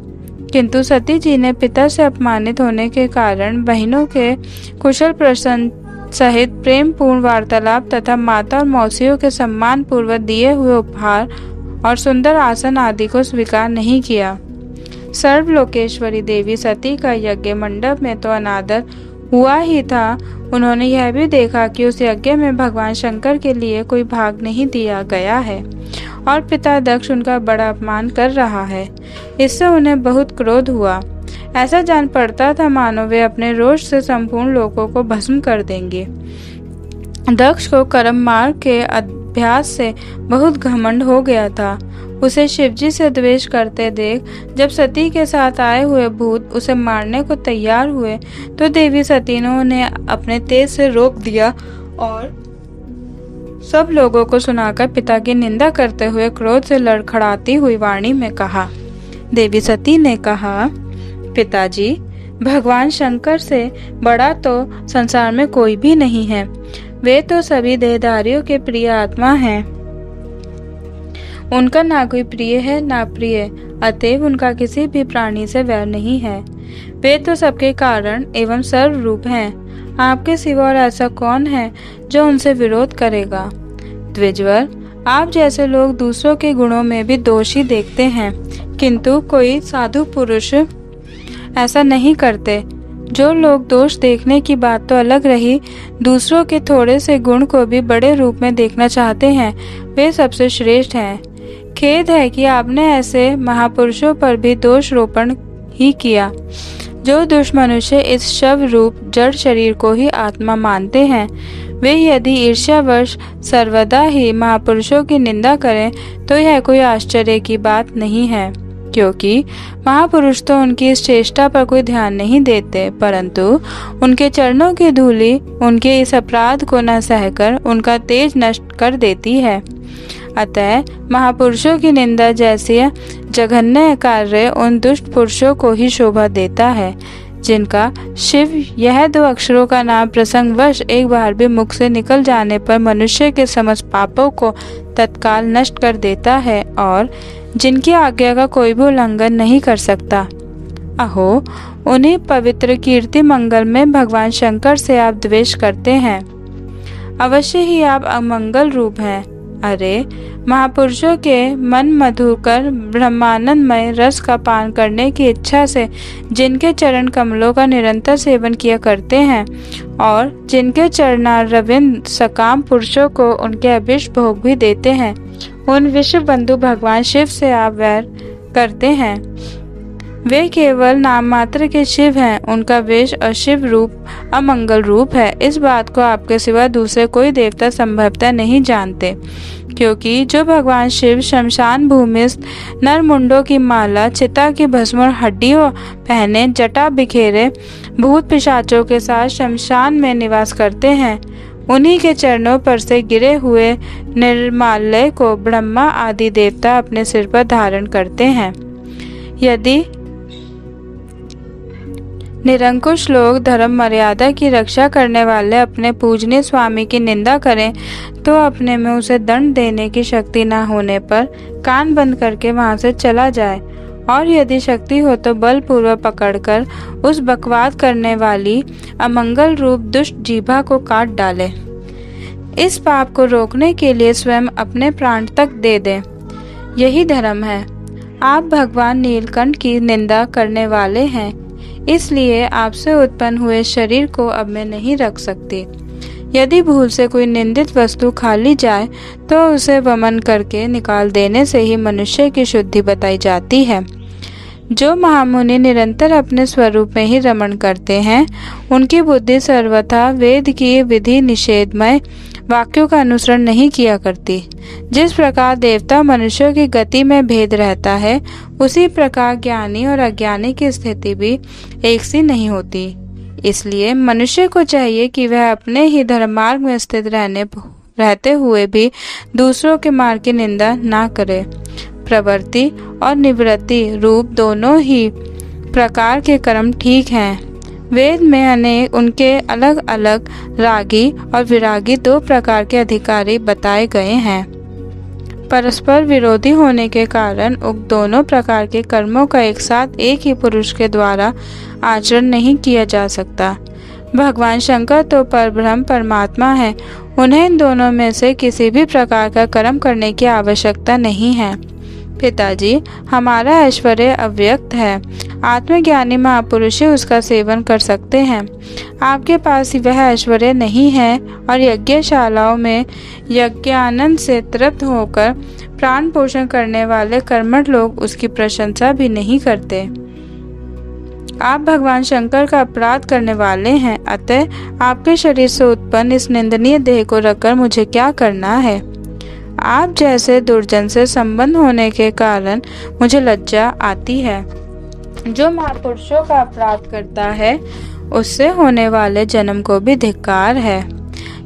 किंतु सती जी ने पिता से अपमानित होने के कारण बहनों के कुशल प्रश्न सहित प्रेम पूर्ण वार्तालाप तथा माता और मौसियों के सम्मान पूर्वक दिए हुए उपहार और सुंदर आसन आदि को स्वीकार नहीं किया। सर्वलोकेश्वरी देवी सती का यज्ञ मंडप में तो अनादर हुआ ही था, उन्होंने यह भी देखा कि उस यज्ञ में भगवान शंकर के लिए कोई भाग नहीं दिया गया है और पिता दक्ष उनका बड़ा अपमान कर रहा है। इससे उन्हें बहुत क्रोध हुआ। ऐसा जान पड़ता था मानो वे अपने रोष से संपूर्ण लोगों को भस्म कर देंगे। दक्ष को कर्म मार्ग के अभ्यास से बहुत घमंड हो गया था। उसे शिवजी से द्वेष करते देख जब सती के साथ आए हुए भूत उसे मारने को तैयार हुए तो देवी सती ने उन्हें अपने तेज से रोक दिया और सब लोगों को सुनाकर पिता की निंदा करते हुए क्रोध से लड़खड़ाती हुई वाणी में कहा। देवी सती ने कहा, पिताजी, भगवान शंकर से बड़ा तो संसार में कोई भी नहीं है। वे तो सभी देहधारियों के प्रिय आत्मा हैं। उनका ना कोई प्रिय है ना प्रिय, अतएव उनका किसी भी प्राणी से वैर नहीं है। वे तो सबके कारण एवं सर्वरूप हैं। आपके सिवा और ऐसा कौन है जो उनसे विरोध करेगा? द्विजवर, आप जैसे लोग दूसरों के गुणों में भी दोष ही देखते हैं, किंतु कोई साधु पुरुष ऐसा नहीं करते। जो लोग दोष देखने की बात तो अलग रही, दूसरों के थोड़े से गुण को भी बड़े रूप में देखना चाहते हैं, वे सबसे श्रेष्ठ हैं। खेद है कि आपने ऐसे महापुरुषों पर भी दोष रोपण ही किया। जो दुष्ट मनुष्य इस शव रूप जड़ शरीर को ही आत्मा मानते हैं, वे यदि ईर्ष्यावश सर्वदा ही महापुरुषों की निंदा करें तो यह कोई आश्चर्य की बात नहीं है, क्योंकि महापुरुष तो उनकी इस चेष्टा पर कोई ध्यान नहीं देते, परंतु उनके चरणों की धूलि उनके इस अपराध को न सहकर उनका तेज नष्ट कर देती है। अतः महापुरुषों की निंदा जैसी जघन्य कार्य उन दुष्ट पुरुषों को ही शोभा देता है, जिनका शिव यह दो अक्षरों का नाम प्रसंगवश एक बार भी मुख से निकल जाने पर मनुष्य के समस्त पापों को तत्काल नष्ट कर देता है और जिनकी आज्ञा का कोई भी उल्लंघन नहीं कर सकता। अहो, उन्हीं पवित्र कीर्ति मंगल में भगवान शंकर से आप द्वेष करते हैं। अवश्य ही आप अमंगल रूप हैं। अरे, महापुरुषों के मन मधुर कर ब्रह्मानंदमय रस का पान करने की इच्छा से जिनके चरण कमलों का निरंतर सेवन किया करते हैं और जिनके चरणारविंद सकाम पुरुषों को उनके अभिष्ट भोग भी देते हैं, उन विश्व बंधु भगवान शिव से आप वैर करते हैं। वे केवल नाम मात्र के शिव हैं। उनका वेश और शिव रूप अमंगल रूप है। इस बात को आपके सिवा दूसरे कोई देवता संभवतः नहीं जानते, क्योंकि जो भगवान शिव शमशान भूमिस्थ नरमुंडों की माला, चिता की भस्म और हड्डियों पहने, जटा बिखेरे भूत पिशाचों के साथ शमशान में निवास करते हैं, उन्हीं के चरणों पर से गिरे हुए निर्माल्य को ब्रह्मा आदि देवता अपने सिर पर धारण करते हैं। यदि निरंकुश लोग धर्म मर्यादा की रक्षा करने वाले अपने पूजनीय स्वामी की निंदा करें तो अपने में उसे दंड देने की शक्ति न होने पर कान बंद करके वहां से चला जाए, और यदि शक्ति हो तो बलपूर्वक पकड़कर उस बकवाद करने वाली अमंगल रूप दुष्ट जीभा को काट डाले। इस पाप को रोकने के लिए स्वयं अपने प्राण तक दे दें, यही धर्म है। आप भगवान नीलकंठ की निंदा करने वाले हैं, इसलिए आपसे उत्पन्न हुए शरीर को अब मैं नहीं रख सकती। यदि भूल से कोई निंदित वस्तु खा ली जाए तो उसे वमन करके निकाल देने से ही मनुष्य की शुद्धि बताई जाती है। जो महामुनि निरंतर अपने स्वरूप में ही रमण करते हैं, उनकी बुद्धि सर्वथा वेद की विधि निषेधमय वाक्यों का अनुसरण नहीं किया करती। जिस प्रकार देवता मनुष्यों की गति में भेद रहता है, उसी प्रकार ज्ञानी और अज्ञानी की स्थिति भी एक सी नहीं होती। इसलिए मनुष्य को चाहिए कि वह अपने ही धर्म मार्ग में स्थित रहते हुए भी दूसरों के मार्ग की निंदा ना करे। प्रवृत्ति और निवृत्ति रूप दोनों ही प्रकार के कर्म ठीक हैं। वेद में अनेक उनके अलग अलग रागी और विरागी दो प्रकार के अधिकारी बताए गए हैं। परस्पर विरोधी होने के कारण उक्त दोनों प्रकार के कर्मों का एक साथ एक ही पुरुष के द्वारा आचरण नहीं किया जा सकता। भगवान शंकर तो परब्रह्म परमात्मा है, उन्हें इन दोनों में से किसी भी प्रकार का कर्म करने की आवश्यकता नहीं है। पिताजी, हमारा ऐश्वर्य अव्यक्त है। आत्मज्ञानी महापुरुष ही उसका सेवन कर सकते हैं। आपके पास वह ऐश्वर्य नहीं है और यज्ञशालाओं में यज्ञानंद से तृप्त होकर प्राण पोषण करने वाले कर्मठ लोग उसकी प्रशंसा भी नहीं करते। आप भगवान शंकर का अपराध करने वाले हैं, अतः आपके शरीर से उत्पन्न इस निंदनीय देह को रखकर मुझे क्या करना है। आप जैसे दुर्जन से संबंध होने के कारण मुझे लज्जा आती है। जो महापुरुषों का अपराध करता है उससे होने वाले जन्म को भी धिक्कार है।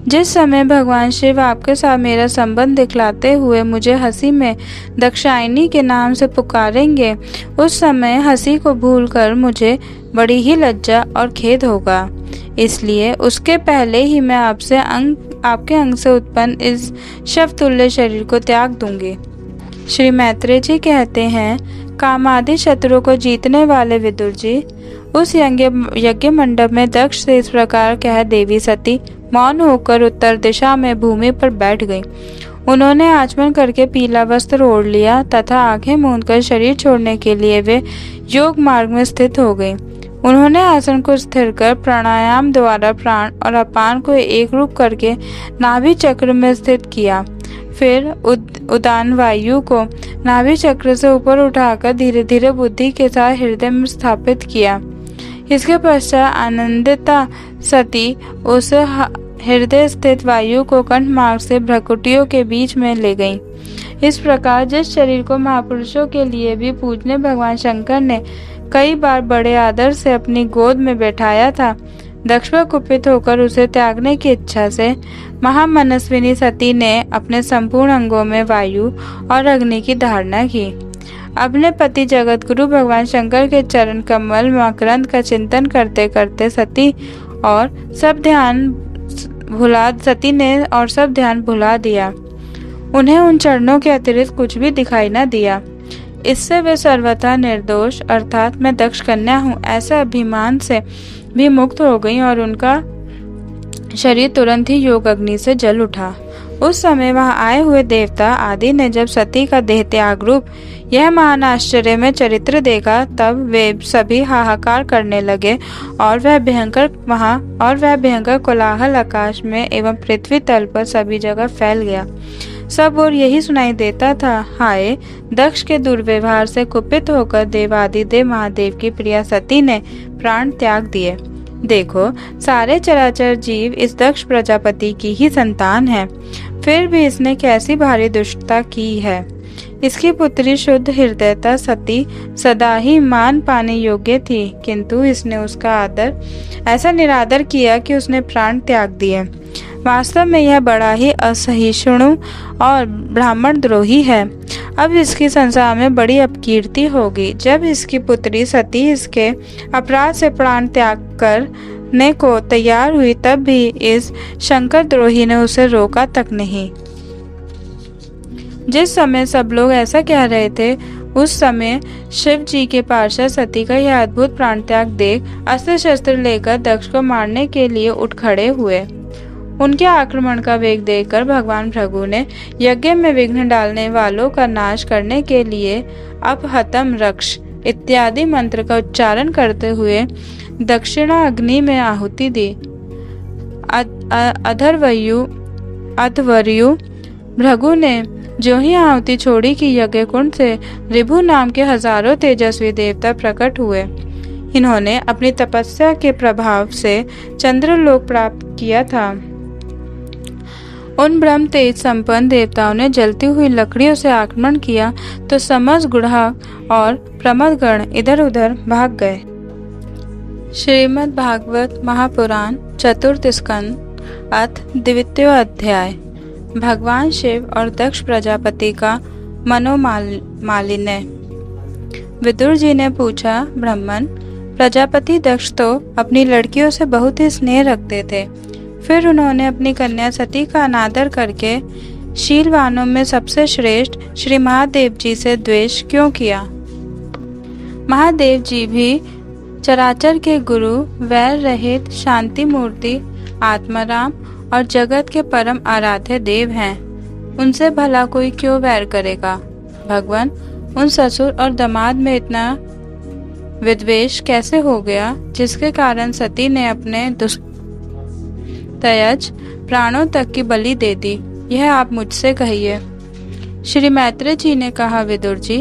जिस समय भगवान शिव आपके साथ मेरा संबंध दिखलाते हुए मुझे हंसी में दाक्षायणी के नाम से पुकारेंगे, उस समय हंसी को भूलकर मुझे बड़ी ही लज्जा और खेद होगा। इसलिए उसके पहले ही मैं आपके अंग से उत्पन्न इस शवतुल्य शरीर को त्याग दूंगी। श्री मैत्रेय जी कहते हैं, कामादि शत्रु को जीतने वाले विदुर जी, उस यज्ञ मंडप में दक्ष से इस प्रकार कह देवी सती मौन होकर उत्तर दिशा में भूमि पर बैठ गई। उन्होंने आचमन करके पीला वस्त्र ओढ़ लिया तथा आंखें मूंदकर शरीर छोड़ने के लिए वे योग मार्ग में स्थित हो गई। उन्होंने आसन को स्थिर कर प्राणायाम द्वारा प्राण और अपान को एक रूप करके नाभि चक्र में स्थित किया। फिर उदान वायु को नाभि चक्र से ऊपर उठाकर धीरे धीरे बुद्धि के साथ हृदय में स्थापित किया। इसके पश्चात आनंदिता सती उस हृदय स्थित वायु को कंठ मार्ग से भ्रकुटियों के बीच में ले गईं। इस प्रकार जिस शरीर को महापुरुषों के लिए भी पूजने भगवान शंकर ने कई बार बड़े आदर से अपनी गोद में बैठाया था, दक्ष कुपित होकर उसे त्यागने की इच्छा से महामनस्विनी सती ने अपने संपूर्ण अंगों में वायु और अग्नि की धारणा की। अपने पति जगत गुरु भगवान शंकर के चरण कमल मकरंद का चिंतन करते करते सती ने और सब ध्यान भुला दिया। उन्हें उन चरणों के अतिरिक्त कुछ भी दिखाई न दिया। इससे वे सर्वथा निर्दोष अर्थात मैं दक्ष कन्या हूँ ऐसा अभिमान से भी मुक्त हो गई और उनका शरीर तुरंत ही योग अग्नि से जल उठा। उस समय वहां आए हुए देवता आदि ने जब सती का देह त्याग रूप यह महान आश्चर्य में चरित्र देखा, तब वे सभी हाहाकार करने लगे और वह भयंकर कोलाहल आकाश में एवं पृथ्वी तल पर सभी जगह फैल गया। सब और यही सुनाई देता था, हाय दक्ष के दुर्व्यवहार से कुपित होकर देवादिदेव महादेव की प्रिया सती ने प्राण त्याग दिए। देखो, सारे चराचर जीव इस दक्ष प्रजापति की ही संतान है, फिर भी इसने कैसी भारी दुष्टता की है। इसकी पुत्री शुद्ध हृदयता सती सदा ही मान पाने योग्य थी, किंतु इसने उसका ऐसा निरादर किया कि उसने प्राण त्याग दिए। वास्तव में यह बड़ा ही असहिष्णु और ब्राह्मण द्रोही है। अब इसकी संसार में बड़ी अपकीर्ति होगी। जब इसकी पुत्री सती इसके अपराध से प्राण त्याग करने को तैयार हुई, तब भी इस शंकर द्रोही ने उसे रोका तक नहीं। जिस समय सब लोग ऐसा कह रहे थे, उस समय शिव जी के पार्षद सती का यह अद्भुत प्राण त्याग देख अस्त्र शस्त्र लेकर दक्ष को मारने के लिए उठ खड़े हुए। उनके आक्रमण का वेग देखकर भगवान भृगु ने यज्ञ में विघ्न डालने वालों का नाश करने के लिए अपहतम रक्ष इत्यादि मंत्र का उच्चारण करते हुए दक्षिणा अग्नि में आहुति दी। अधवर्यु भृगु ने जो ही आहुति छोड़ी कि यज्ञ कुंड से ऋभु नाम के हजारों तेजस्वी देवता प्रकट हुए। इन्होंने अपनी तपस्या के प्रभाव से चंद्रलोक प्राप्त किया था। उन ब्रह्म तेज संपन्न देवताओं ने जलती हुई लकड़ियों से आक्रमण किया तो समस्त गुढ़ाक और प्रमदगण इधर उधर भाग गए। श्रीमद् भागवत महापुराण चतुर्थ स्कंद अथ द्वितीय अध्याय। भगवान शिव और दक्ष प्रजापति का मनोमालिन्य। विदुर जी ने पूछा, ब्राह्मण, प्रजापति दक्ष तो अपनी लड़कियों से बहुत ही स्नेह रखते थे, फिर उन्होंने अपनी कन्या सती का अनादर करके शीलवानों में सबसे श्रेष्ठ श्री महादेव जी से द्वेष क्यों किया? महादेव जी भी चराचर के गुरु, वैर रहित शांति मूर्ति, आत्माराम और जगत के परम आराध्य देव हैं। उनसे भला कोई क्यों वैर करेगा? भगवान, उन ससुर और दामाद में इतना विद्वेष कैसे हो गया, जिसके कारण सती ने अपने दुस्तयज प्राणों तक की बलि दे दी? यह आप मुझसे कहिए। श्री मैत्रेय जी ने कहा, विदुर जी,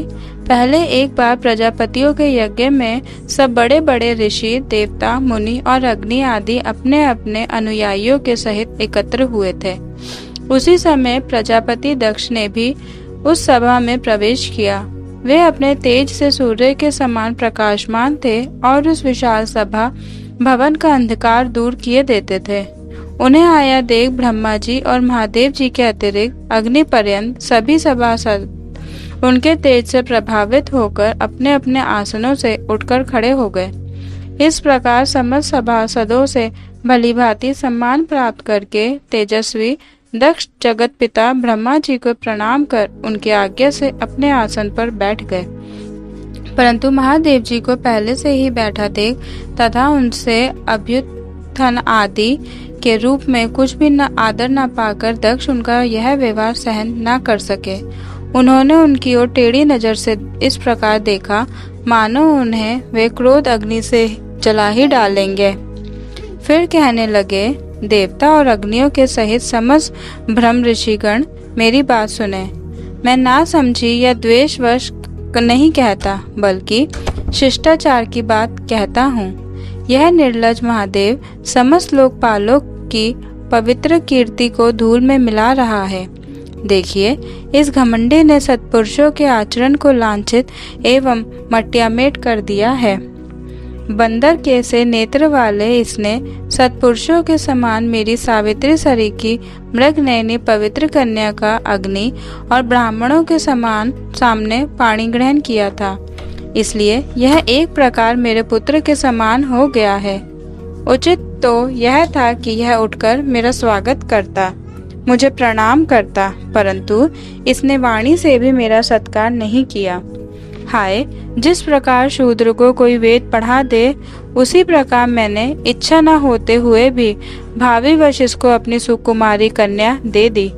पहले एक बार प्रजापतियों के यज्ञ में सब बड़े बड़े ऋषि, देवता, मुनि और अग्नि आदि अपने अपने अनुयायियों के सहित एकत्र हुए थे। उसी समय प्रजापति दक्ष ने भी उस सभा में प्रवेश किया। वे अपने तेज से सूर्य के समान प्रकाशमान थे और उस विशाल सभा भवन का अंधकार दूर किए देते थे। उन्हें आया देख ब्रह्मा जी और महादेव जी के अतिरिक्त अग्नि पर्यंत सभी सभासद उनके तेज से प्रभावित होकर अपने अपने आसनों से उठकर खड़े हो गए। इस प्रकार समस्त सभासदों से भलीभांति सम्मान प्राप्त करके तेजस्वी दक्ष जगत पिता ब्रह्मा जी को प्रणाम कर उनकी आज्ञा से अपने आसन पर बैठ गए। परंतु महादेव जी को पहले से ही बैठा देख तथा उनसे अभ्युत्थान आदि के रूप में कुछ भी न आदर न पाकर दक्ष उनका यह व्यवहार सहन न कर सके। उन्होंने उनकी ओर टेढ़ी नजर से इस प्रकार देखा मानो उन्हें वे क्रोध अग्नि से जला ही डालेंगे। फिर कहने लगे, देवता और अग्नियों के सहित समस्त ब्रह्म ऋषिगण, मेरी बात सुने। मैं ना समझी या द्वेषवश नहीं कहता, बल्कि शिष्टाचार की बात कहता हूँ। यह निर्लज महादेव समस्त लोकपालों की पवित्र कीर्ति को धूल में मिला रहा है। देखिए, इस घमंडी ने सत्पुरुषों के आचरण को लांछित एवं मट्यामेट कर दिया है। बंदर के से नेत्र वाले इसने सत्पुरुषों के समान मेरी सावित्री सरीखी मृगनयनी पवित्र कन्या का अग्नि और ब्राह्मणों के समान सामने पाणी ग्रहण किया था। इसलिए यह एक प्रकार मेरे पुत्र के समान हो गया है। उचित तो यह था कि यह उठकर मेरा स्वागत करता, मुझे प्रणाम करता, परंतु इसने वाणी से भी मेरा सत्कार नहीं किया। हाय, जिस प्रकार शूद्र को कोई वेद पढ़ा दे, उसी प्रकार मैंने इच्छा न होते हुए भी भावी वश इसको अपनी सुकुमारी कन्या दे दी।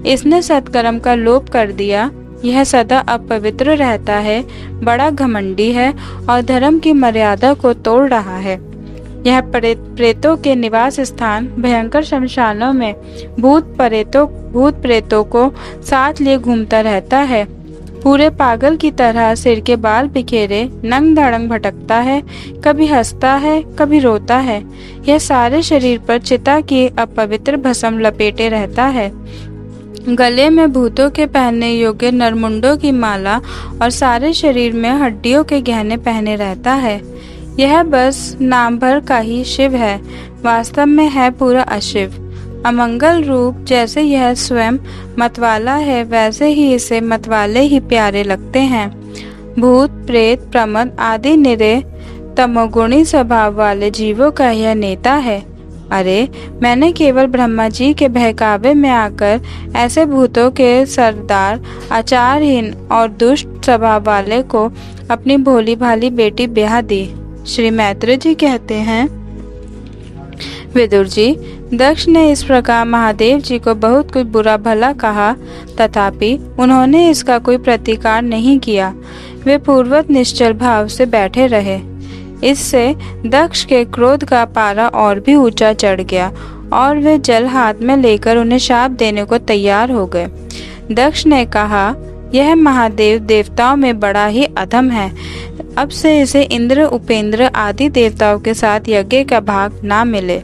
इसने सत्कर्म का लोप कर दिया। यह सदा अपवित्र रहता है, बड़ा घमंडी है और धर्म की मर्यादा को तोड़ रहा है। यह प्रेतों के निवास स्थान भयंकर शमशानों में भूत प्रेतों को साथ लिए घूमता रहता है। पूरे पागल की तरह सिर के बाल बिखेरे नंग धड़ंग भटकता है, कभी हंसता है, कभी रोता है। यह सारे शरीर पर चिता की अपवित्र भस्म लपेटे रहता है। गले में भूतों के पहनने योग्य नरमुंडों की माला और सारे शरीर में हड्डियों के गहने पहने रहता है। यह बस नाम भर का ही शिव है, वास्तव में है पूरा अशिव। अमंगल रूप जैसे यह स्वयं मतवाला है, वैसे ही इसे मतवाले ही प्यारे लगते हैं। भूत प्रेत प्रमद आदि निरे तमोगुणी स्वभाव वाले जीवों का यह नेता है। अरे, मैंने केवल ब्रह्मा जी के बहकावे में आकर ऐसे भूतों के सरदार, आचारहीन और दुष्ट स्वभाव वाले को अपनी भोली भाली बेटी ब्याह दी। श्री मैत्रेय जी कहते हैं, विदुर जी, दक्ष ने इस प्रकार महादेव जी को बहुत कुछ बुरा भला कहा, तथापि उन्होंने इसका कोई प्रतिकार नहीं किया। वे पूर्ववत निश्चल भाव से बैठे रहे। इससे दक्ष के क्रोध का पारा और भी ऊंचा चढ़ गया और वे जल हाथ में लेकर उन्हें शाप देने को तैयार हो गए। दक्ष ने कहा, यह महादेव देवताओं में बड़ा ही अधम है। अब से इसे इंद्र, उपेंद्र आदि देवताओं के साथ यज्ञ का भाग ना मिले।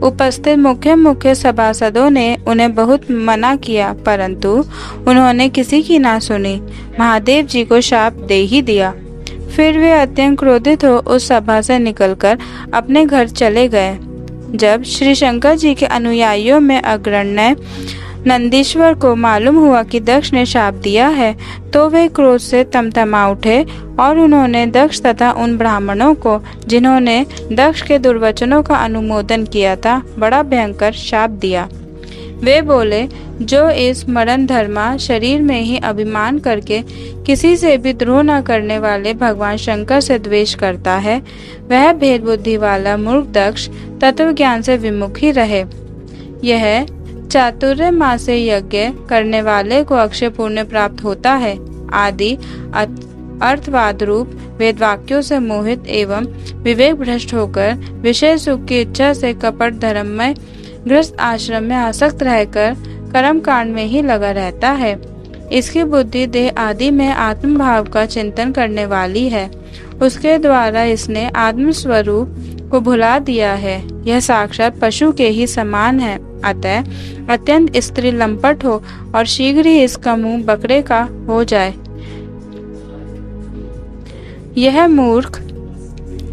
उपस्थित मुख्य सभासदों ने उन्हें बहुत मना किया, परंतु उन्होंने किसी की ना सुनी। महादेव जी को शाप दे ही दिया। फिर वे अत्यंत क्रोधित हो उस सभा से निकलकर अपने घर चले गए। जब श्री शंकर जी के अनुयायियों में अग्रण्य नंदीश्वर को मालूम हुआ कि दक्ष ने शाप दिया है, तो वे क्रोध से तमतमा उठे और उन्होंने दक्ष तथा उन ब्राह्मणों को, जिन्होंने दक्ष के दुर्वचनों का अनुमोदन किया था, बड़ा भयंकर शाप दिया। वे बोले, जो इस मरण धर्मा शरीर में ही अभिमान करके किसी से भी द्रोह न करने वाले भगवान शंकर से द्वेष करता है, वह भेद बुद्धि वाला मूर्ख दक्ष तत्व ज्ञान से विमुख ही रहे। यह चातुर्य मास से यज्ञ करने वाले को अक्षय पुण्य प्राप्त होता है। आदि अर्थवाद रूप वेद वाक्यों से मोहित एवं विवेक भ्रष्ट होकर विषय सुख की इच्छा से कपट धर्ममय गृहस्थ आश्रम में आसक्त रहकर कर्म कांड में ही लगा रहता है। इसकी बुद्धि देह आदि में आत्म भाव का चिंतन करने वाली है। उसके द्वारा इसने आत्म स्वरूप को भुला दिया है। यह साक्षात पशु के ही समान है। अतः अत्यंत स्त्री लंपट हो और शीघ्र ही इसका मुंह बकरे का हो जाए। यह मूर्ख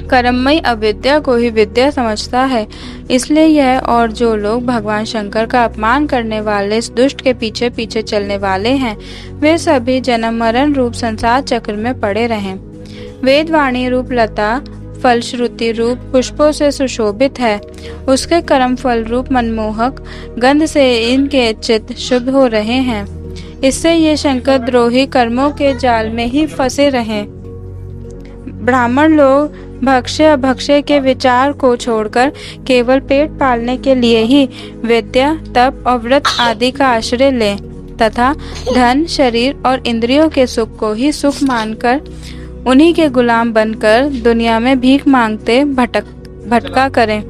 कर्ममयी अविद्या को ही विद्या समझता है। इसलिए यह और जो लोग भगवान शंकर का अपमान करने वाले इस दुष्ट के पीछे पीछे चलने वाले हैं, वे सभी जन्म मरण रूप संसार चक्र में पड़े रहें। वेदवाणी रूप लता फलश्रुति रूप पुष्पों से सुशोभित है। उसके कर्म फल रूप मनमोहक गंध से इनके चित्त शुभ हो रहे हैं। इससे ये शंकर द्रोही कर्मों के जाल में ही फंसे रहें। ब्राह्मण लोग भक्ष्य अभक्ष्य के विचार को छोड़कर केवल पेट पालने के लिए ही विद्या, तप और व्रत आदि का आश्रय लें तथा धन, शरीर और इंद्रियों के सुख को ही सुख मानकर उन्हीं के गुलाम बनकर दुनिया में भीख मांगते भटका करें।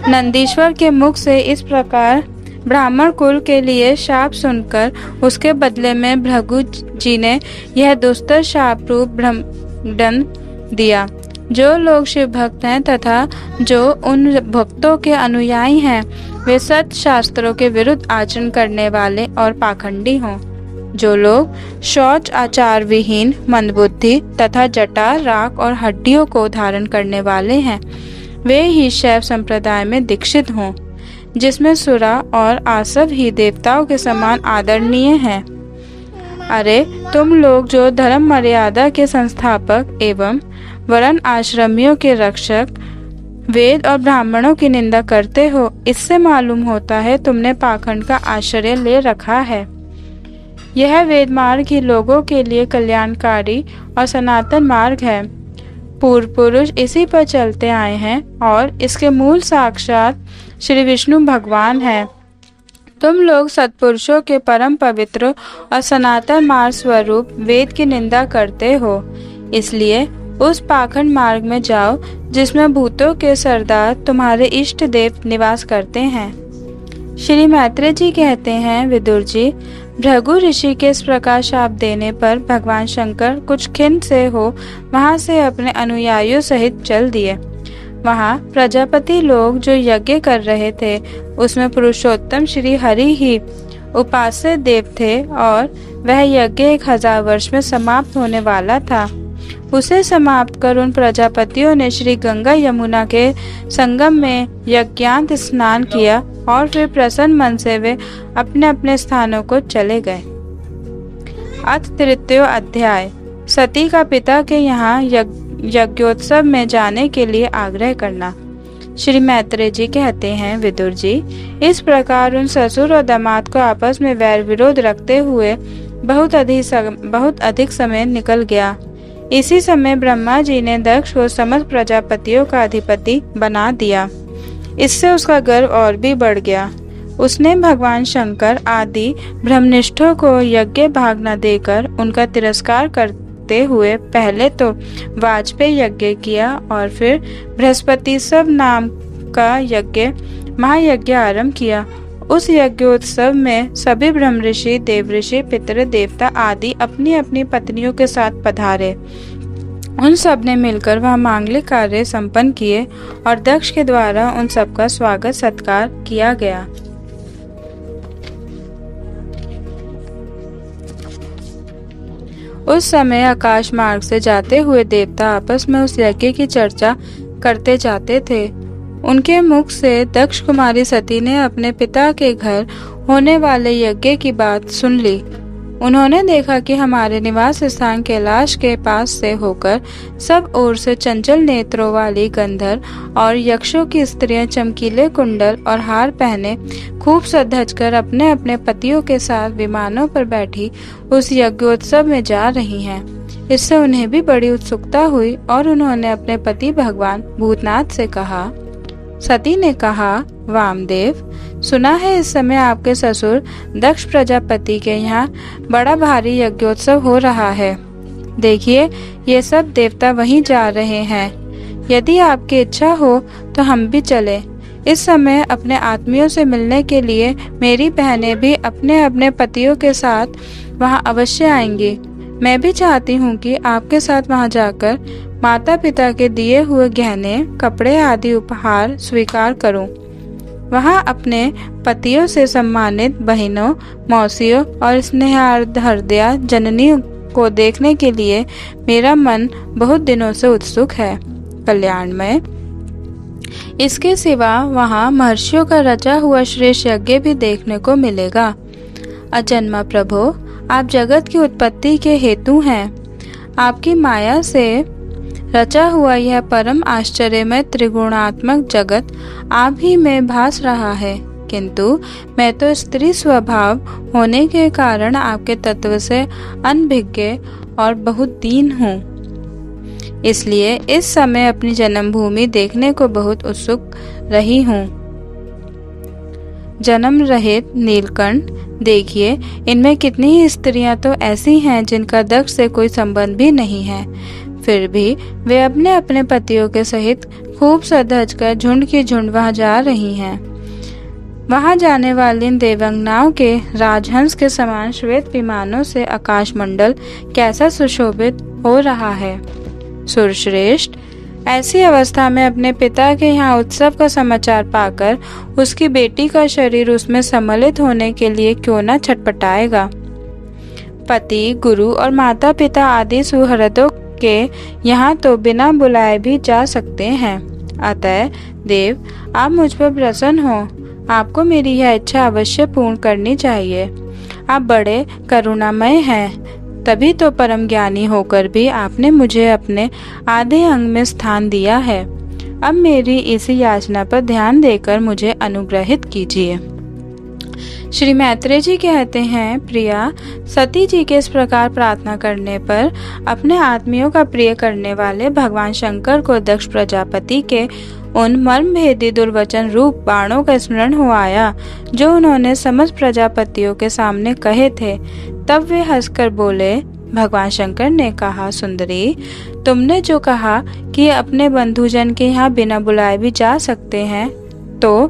नंदीश्वर के मुख से इस प्रकार ब्राह्मण कुल के लिए शाप सुनकर उसके बदले में भृगु जी ने यह दुस्तर शाप रूप ब्रह्मदंड दिया। जो लोग शिव भक्त हैं तथा जो उन भक्तों के अनुयायी हैं, वे सत शास्त्रों के विरुद्ध आचरण करने वाले और पाखंडी हों। जो लोग शौच आचार विहीन, मंदबुद्धि तथा जटा, राख और हड्डियों को धारण करने वाले हैं, वे ही शैव संप्रदाय में दीक्षित हों, जिसमें सुरा और आसव ही देवताओं के समान आदरणीय हैं। अरे तुम लोग जो धर्म मर्यादा के संस्थापक एवं वर्ण आश्रमियों के रक्षक, वेद और ब्राह्मणों की निंदा करते हो, इससे मालूम होता है तुमने पाखंड का आश्रय ले रखा है। यह वेद मार्ग ही लोगों के लिए कल्याणकारी और सनातन मार्ग है। पूर्व पुरुष इसी पर चलते आए हैं और इसके मूल साक्षात श्री विष्णु भगवान हैं। तुम लोग सत्पुरुषों के परम पवित्र और सनातन मार्ग स्वरूप वेद की निंदा करते हो। इसलिए उस पाखंड मार्ग में जाओ जिसमें भूतों के सरदार तुम्हारे इष्ट देव निवास करते हैं। श्री मैत्रेय जी कहते हैं, विदुर जी, भृगु ऋषि के इस प्रकार शाप देने पर भगवान शंकर कुछ खिन्न से हो वहां से अपने अनुयायियों सहित चल दिए। वहां प्रजापति लोग जो यज्ञ कर रहे थे, उसमें पुरुषोत्तम श्री हरि ही उपास्य देव थे और वह यज्ञ 1000 वर्ष में समाप्त होने वाला था। उसे समाप्त कर उन प्रजापतियों ने श्री गंगा यमुना के संगम में यज्ञांत स्नान किया और फिर प्रसन्न मन से वे अपने अपने स्थानों को चले गए। अथ तृतीय अध्याय। सती का पिता के यहाँ यज्ञोत्सव में जाने के लिए आग्रह करना। श्री मैत्रेय जी कहते हैं, विदुर जी, इस प्रकार उन ससुर और दामाद को आपस में वैर विरोध रखते हुए बहुत अधिक समय निकल गया। इसी समय ब्रह्मा जी ने दक्ष को समस्त प्रजापतियों का अधिपति बना दिया। इससे उसका गर्व और भी बढ़ गया। उसने भगवान शंकर आदि ब्रह्मनिष्ठों को यज्ञ भाग न देकर उनका तिरस्कार करते हुए पहले तो वाजपेयी यज्ञ किया और फिर बृहस्पति सब नाम का यज्ञ महायज्ञ आरंभ किया। उस यज्ञोत्सव में सभी ब्रह्म ऋषि, देव ऋषि, पितृ देवता आदि अपनी अपनी पत्नियों के साथ पधारे। उन सब ने मिलकर वह मांगलिक कार्य संपन्न किए और दक्ष के द्वारा उन सबका स्वागत सत्कार किया गया। उस समय आकाश मार्ग से जाते हुए देवता आपस में उस यज्ञ की चर्चा करते जाते थे। उनके मुख से दक्ष कुमारी सती ने अपने पिता के घर होने वाले यज्ञ की बात सुन ली। उन्होंने देखा कि हमारे निवास स्थान कैलाश के पास से होकर सब ओर से चंचल नेत्रों वाली गंधर्व और यक्षों की स्त्रियां चमकीले कुंडल और हार पहने खूब सजकर अपने अपने पतियों के साथ विमानों पर बैठी उस यज्ञोत्सव में जा रही हैं। इससे उन्हें भी बड़ी उत्सुकता हुई और उन्होंने अपने पति भगवान भूतनाथ से कहा, सती ने कहा, वामदेव, सुना है इस समय आपके ससुर दक्ष प्रजापति के यहाँ बड़ा भारी यज्ञोत्सव हो रहा है। देखिए, ये सब देवता वहीं जा रहे हैं। यदि आपकी इच्छा हो तो हम भी चलें। इस समय अपने आत्मियों से मिलने के लिए मेरी बहनें भी अपने अपने पतियों के साथ वहां अवश्य आएंगी। मैं भी चाहती हूँ कि आपके साथ वहां जाकर माता पिता के दिए हुए गहने, कपड़े आदि उपहार स्वीकार करूं। वहां अपने पतियों से सम्मानित बहनों, मौसियों और स्नेहार्द्या जननियों को देखने के लिए मेरा मन बहुत दिनों से उत्सुक है। कल्याणमय, इसके सिवा वहां महर्षियों का रचा हुआ श्रेष्ठ यज्ञ भी देखने को मिलेगा। अजन्मा प्रभो, आप जगत की उत्पत्ति के हेतु हैं। आपकी माया से रचा हुआ यह परम आश्चर्यमय त्रिगुणात्मक जगत आप ही में भास रहा है, किंतु मैं तो स्त्री स्वभाव होने के कारण आपके तत्व से अनभिज्ञ और बहुत दीन हूँ। इसलिए इस समय अपनी जन्मभूमि देखने को बहुत उत्सुक रही हूँ। जन्म रहित नीलकंठ, देखिए, इनमें कितनी ही स्त्रियां तो ऐसी हैं जिनका दक्ष से कोई संबंध भी नहीं है, फिर भी वे अपने अपने पतियों के सहित खूब सज कर झुंड की झुंड वहां जा रही हैं। वहां जाने वाली देवांगनाओं के राजहंस के समान श्वेत विमानों से आकाशमंडल कैसा सुशोभित हो रहा है। सुरश्रेष्ठ, ऐसी अवस्था में अपने पिता के यहाँ उत्सव का समाचार पाकर उसकी बेटी का शरीर उसमें सम्मिलित होने के लिए क्यों न छटपटाएगा। पति, गुरु और माता पिता आदि सुहृदों के यहाँ तो बिना बुलाए भी जा सकते हैं। अतः देव, आप मुझ पर प्रसन्न हो। आपको मेरी यह इच्छा अवश्य पूर्ण करनी चाहिए। आप बड़े करुणामय हैं, तभी तो परम ज्ञानी होकर भी आपने मुझे अपने आधे अंग में स्थान दिया है। अब मेरी इसी याचना पर ध्यान देकर मुझे अनुग्रहित कीजिए। श्री मैत्रेय जी कहते हैं, प्रिया, सती जी के इस प्रकार प्रार्थना करने पर अपने आत्मियों का प्रिय करने वाले भगवान शंकर को दक्ष प्रजापति के उन मर्मभेदी दुर्वचन रूप बाणों का स्मरण हो आया जो उन्होंने समस्त प्रजापतियों के सामने कहे थे। तब वे हंसकर बोले। भगवान शंकर ने कहा, सुंदरी, तुमने जो कहा कि अपने बंधुजन के यहाँ बिना बुलाए भी जा सकते हैं, तो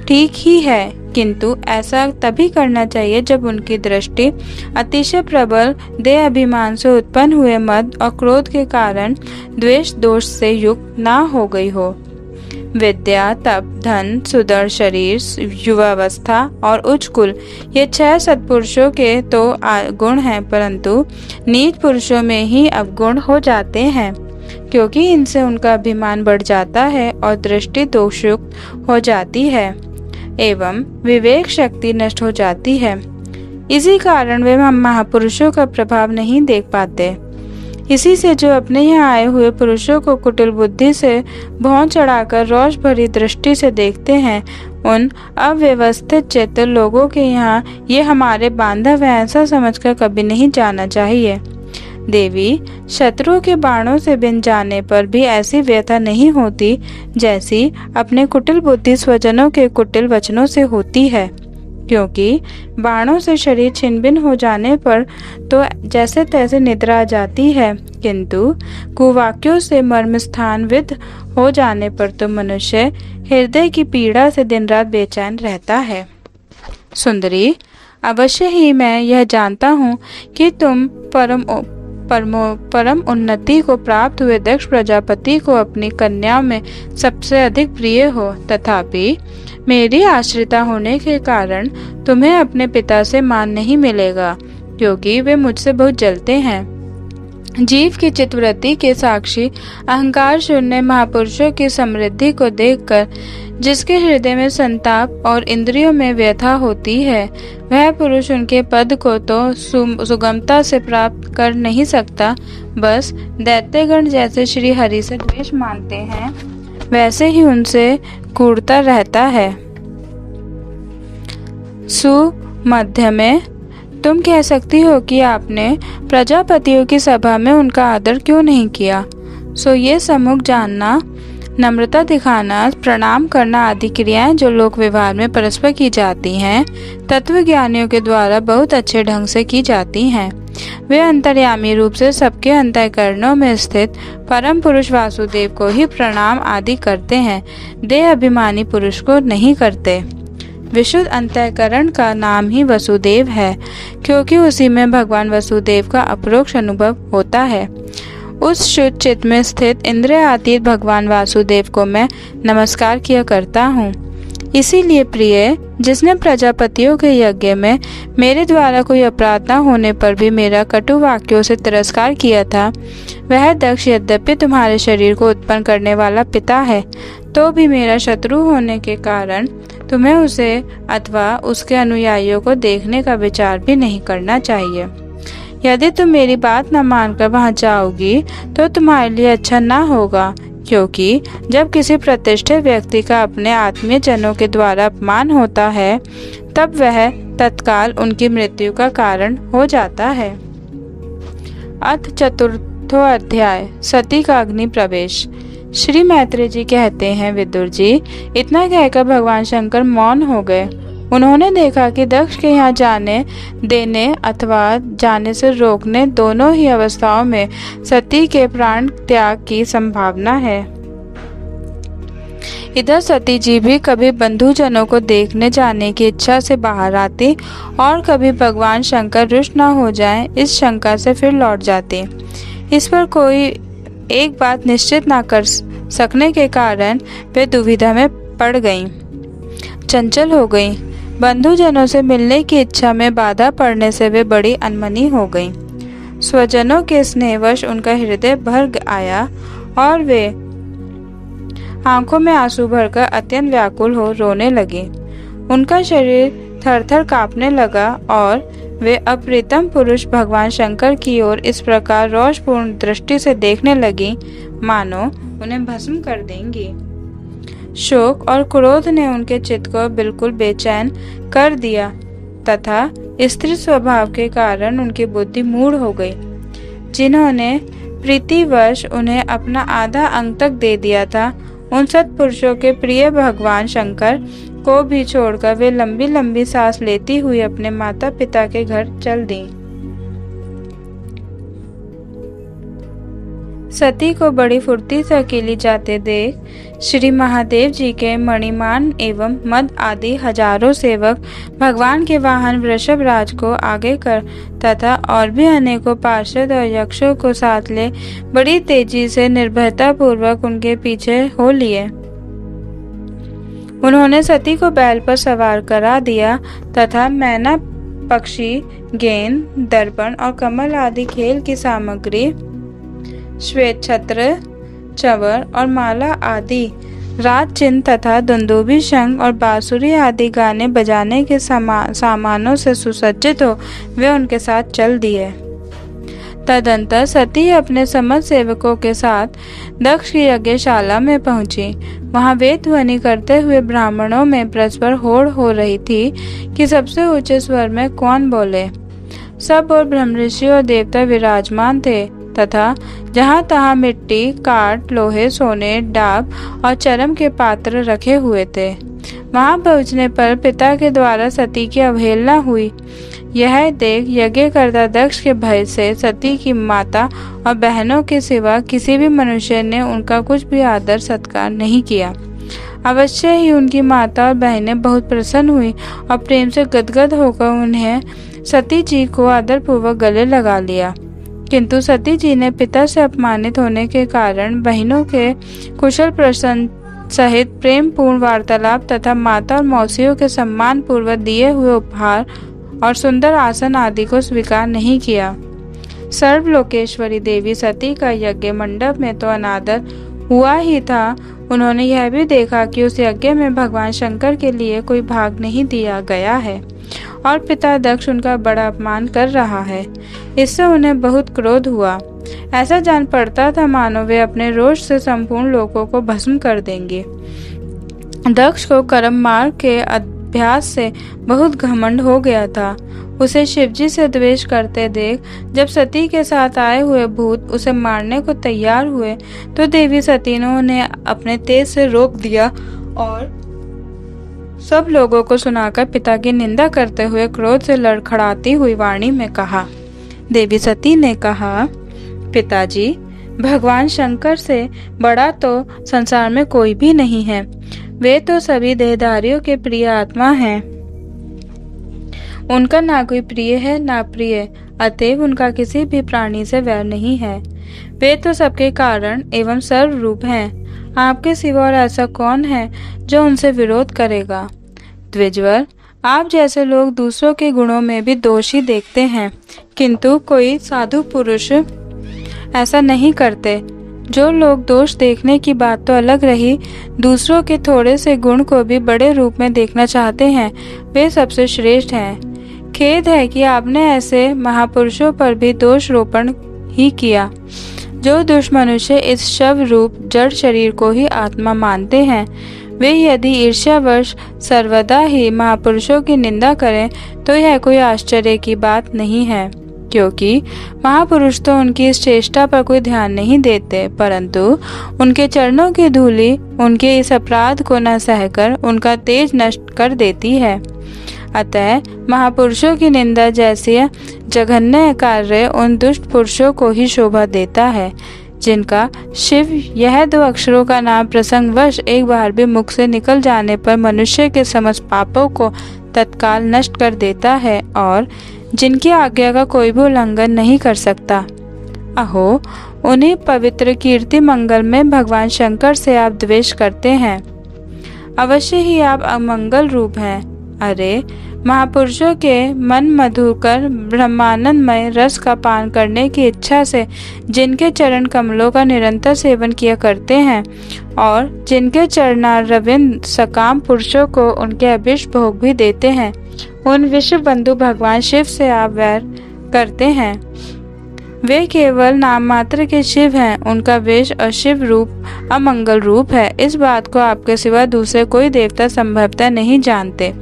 ठीक ही है, किंतु ऐसा तभी करना चाहिए जब उनकी दृष्टि अतिशय प्रबल देह अभिमान से उत्पन्न हुए मद और क्रोध के कारण द्वेष दोष से युक्त ना हो गई हो। विद्या, तप, धन, सुदृढ़ शरीर, युवावस्था और उच्च कुल, ये 6 सत्पुरुषों के तो गुण हैं, परंतु नीच पुरुषों में ही अवगुण हो जाते हैं, क्योंकि इनसे उनका अभिमान बढ़ जाता है और दृष्टि दोषयुक्त हो जाती है एवं विवेक शक्ति नष्ट हो जाती है। इसी कारण वे महापुरुषों का प्रभाव नहीं देख पाते। इसी से जो अपने यहाँ आए हुए पुरुषों को कुटिल बुद्धि से भौं चढ़ाकर रोष भरी दृष्टि से देखते हैं, उन अव्यवस्थित चित्त लोगों के यहाँ ये हमारे बांधव हैं ऐसा समझकर कभी नहीं जाना चाहिए। देवी, शत्रुओं के बाणों से बिन जाने पर भी ऐसी व्यथा नहीं होती जैसी अपने कुटिल बुद्धि स्वजनों के कुटिल वचनों से होती है, क्योंकि बाणों से शरीर छिन्न हो जाने पर तो जैसे तैसे निद्रा आ जाती है, किंतु कुवाक्यों से मर्म स्थान विद हो जाने पर तो मनुष्य हृदय की पीड़ा से दिन रात बेचैन रहता है। सुंदरी, अवश्य ही मैं यह जानता हूँ कि तुम परम उन्नति को प्राप्त हुए दक्ष प्रजापति को अपनी कन्या में सबसे अधिक प्रिय हो, तथापि मेरी आश्रिता होने के कारण तुम्हें अपने पिता से मान नहीं मिलेगा, क्योंकि वे मुझसे बहुत जलते हैं। जीव की चित्तवृत्ति के साक्षी अहंकार शून्य महापुरुषों की समृद्धि को देखकर जिसके हृदय में संताप और इंद्रियों में व्यथा होती है, वह पुरुष उनके पद को तो सुगमता से प्राप्त कर नहीं सकता, बस दैत्यगण जैसे श्री हरि से द्वेष मानते हैं वैसे ही उनसे कूड़ता रहता है। सुमध्य में तुम कह सकती हो कि आपने प्रजापतियों की सभा में उनका आदर क्यों नहीं किया, सो ये सम्मुख जानना नम्रता दिखाना, प्रणाम करना आदि क्रियाएं जो लोक व्यवहार में परस्पर की जाती हैं, तत्वज्ञानियों के द्वारा बहुत अच्छे ढंग से की जाती हैं। वे अंतर्यामी रूप से सबके अंतःकरणों में स्थित परम पुरुष वासुदेव को ही प्रणाम आदि करते हैं, देह अभिमानी पुरुष को नहीं करते। विशुद्ध अंतःकरण का नाम ही वसुदेव है, क्योंकि उसी में भगवान वसुदेव का अपरोक्ष अनुभव होता है। उस शुद्ध चित्त में स्थित इंद्रियातीत भगवान वासुदेव को मैं नमस्कार किया करता हूँ। इसीलिए प्रिय, जिसने प्रजापतियों के यज्ञ में मेरे द्वारा कोई अपराध न होने पर भी मेरा कटु वाक्यों से तिरस्कार किया था, वह दक्ष यद्यपि तुम्हारे शरीर को उत्पन्न करने वाला पिता है, तो भी मेरा शत्रु होने के कारण तुम्हें उसे अथवा उसके अनुयायियों को देखने का विचार भी नहीं करना चाहिए। यदि तुम मेरी बात न मानकर वहां जाओगी तो तुम्हारे लिए अच्छा न होगा, क्योंकि जब किसी प्रतिष्ठित व्यक्ति का अपने आत्मीय जनों के द्वारा अपमान होता है, तब वह तत्काल उनकी मृत्यु का कारण हो जाता है। अथ चतुर्थो अध्याय, सती का अग्नि प्रवेश। श्री मैत्रेय जी कहते हैं, विदुर जी, इतना कहकर भगवान शंकर मौन हो गए। उन्होंने देखा कि दक्ष के यहाँ जाने देने अथवा जाने से रोकने दोनों ही अवस्थाओं में सती के प्राण त्याग की संभावना है। इधर सती जी भी कभी बंधुजनों को देखने जाने की इच्छा से बाहर आती और कभी भगवान शंकर रुष्ट न हो जाएं, इस शंका से फिर लौट जाती। इस पर कोई एक बात निश्चित न कर सकने के कारण वे दुविधा में पड़ गईं, चंचल हो गईं। बंधुजनों से मिलने की इच्छा में बाधा पड़ने से वे बड़ी अनमनी हो गईं। स्वजनों के स्नेहवश उनका हृदय भर आया और वे आंखों में आंसू भरकर अत्यंत व्याकुल हो रोने लगे। उनका शरीर थर-थर कांपने लगा और वे अप्रितम पुरुष भगवान शंकर की ओर इस प्रकार रोषपूर्ण दृष्टि से देखने लगी, मानो उन्हें भस्म कर देंगी। शोक और क्रोध ने उनके चित्त को बिल्कुल बेचैन कर दिया तथा स्त्री स्वभाव के कारण उनकी बुद्धि मूढ़ हो गई। जिन्होंने प्रीतिवश उन्हें अपना आधा अंग तक दे दिया था, उन सत्पुरुषों के प्रिय भगवान शंकर को भी छोड़कर वे लंबी लंबी सांस लेती हुई अपने माता पिता के घर चल दी। सती को बड़ी फुर्ती से अकेली जाते देख श्री महादेव जी के मणिमान एवं मद आदि हजारों सेवक भगवान के वाहन वृषभ राज को आगे कर तथा और भी अनेकों पार्षद और यक्षों को साथ ले बड़ी तेजी से निर्भयता पूर्वक उनके पीछे हो लिए। उन्होंने सती को बैल पर सवार करा दिया तथा मैना, पक्षी, गेंद, दर्पण और कमल आदि खेल की सामग्री, श्वेत छत्र, चंवर और माला आदि, राज चिन्ह तथा दुंदुभी, शंख और बांसुरी आदि गाने बजाने के सामानों से सुसज्जित हो वे उनके साथ चल दिए। तदंतर सती अपने समस्त सेवकों के साथ दक्ष की यज्ञशाला में पहुंची। वहां वेद ध्वनि करते हुए ब्राह्मणों में परस्पर होड़ हो रही थी कि सबसे ऊंचे स्वर में कौन बोले। सब और ब्रह्मऋषि और देवता विराजमान थे तथा जहाँ तहाँ मिट्टी, काठ, लोहे, सोने, डाब और चरम के पात्र रखे हुए थे। वहां पहुंचने पर पिता के द्वारा सती की अवहेलना हुई। यह देख यज्ञकर्ता दक्ष के भय से सती की माता और बहनों के सिवा किसी भी मनुष्य ने उनका कुछ भी आदर सत्कार नहीं किया। अवश्य ही उनकी माता और बहनें बहुत प्रसन्न हुई और प्रेम से गदगद होकर उन्हें सती जी को आदरपूर्वक गले लगा लिया। किंतु सती जी ने पिता से अपमानित होने के कारण बहनों के कुशल प्रश्न सहित प्रेम पूर्ण वार्तालाप तथा माता और मौसियों के सम्मान पूर्वक दिए हुए उपहार और सुंदर आसन आदि को स्वीकार नहीं किया। सर्वलोकेश्वरी देवी सती का यज्ञ मंडप में तो अनादर हुआ ही था, उन्होंने यह भी देखा कि उस यज्ञ में भगवान शंकर के लिए कोई भाग नहीं दिया गया है और पिता दक्ष उनका बड़ा अपमान कर रहा है। इससे उन्हें बहुत क्रोध हुआ। ऐसा जान पड़ता था मानो वे अपने रोष से संपूर्ण लोगों को भस्म कर देंगे। दक्ष को कर्म मार्ग के अभ्यास से बहुत घमंड हो गया था। उसे शिवजी से द्वेष करते देख जब सती के साथ आए हुए भूत उसे मारने को तैयार हुए तो देवी सती ने उन्हें अपने तेज से रोक दिया और सब लोगों को सुनाकर पिता की निंदा करते हुए क्रोध से लड़खड़ाती हुई वाणी में कहा। देवी सती ने कहा, पिताजी, भगवान शंकर से बड़ा तो संसार में कोई भी नहीं है। वे तो सभी देहधारियों के प्रिय आत्मा हैं। उनका ना कोई प्रिय है ना प्रिय, अतएव उनका किसी भी प्राणी से वैर नहीं है। वे तो सबके कारण एवं सर्वरूप हैं। आपके सिवा और ऐसा कौन है जो उनसे विरोध करेगा। द्विजवर, आप जैसे लोग दूसरों के गुणों में भी दोष ही देखते हैं, किंतु कोई साधु पुरुष ऐसा नहीं करते। जो लोग दोष देखने की बात तो अलग रही, दूसरों के थोड़े से गुण को भी बड़े रूप में देखना चाहते हैं, वे सबसे श्रेष्ठ हैं। खेद है कि आपने ऐसे महापुरुषों पर भी दोष रोपण ही किया। जो दुष्ट मनुष्य इस शव रूप जड़ शरीर को ही आत्मा मानते हैं, वे यदि ईर्ष्यावश सर्वदा ही महापुरुषों की निंदा करें तो यह कोई आश्चर्य की बात नहीं है, क्योंकि महापुरुष तो उनकी इस चेष्टा पर कोई ध्यान नहीं देते, परंतु उनके चरणों की धूलि उनके इस अपराध को न सहकर उनका तेज नष्ट कर देती है। अतः महापुरुषों की निंदा जैसी जघन्य कार्य उन दुष्ट पुरुषों को ही शोभा देता है, जिनका शिव यह 2 अक्षरों का नाम प्रसंगवश एक बार भी मुख से निकल जाने पर मनुष्य के समस्त पापों को तत्काल नष्ट कर देता है और जिनकी आज्ञा का कोई भी उल्लंघन नहीं कर सकता। अहो, उन्हीं पवित्र कीर्ति मंगल में भगवान शंकर से आप द्वेष करते हैं। अवश्य ही आप अमंगल रूप हैं। अरे, महापुरुषों के मन मधुकर ब्रह्मानंदमय रस का पान करने की इच्छा से जिनके चरण कमलों का निरंतर सेवन किया करते हैं और जिनके चरणारविंद सकाम पुरुषों को उनके अभिष्ट भोग भी देते हैं, उन विश्व बंधु भगवान शिव से आप वैर करते हैं। वे केवल नाम मात्र के शिव हैं। उनका वेश अशिव रूप अमंगल रूप है। इस बात को आपके सिवा दूसरे कोई देवता संभवतः नहीं जानते,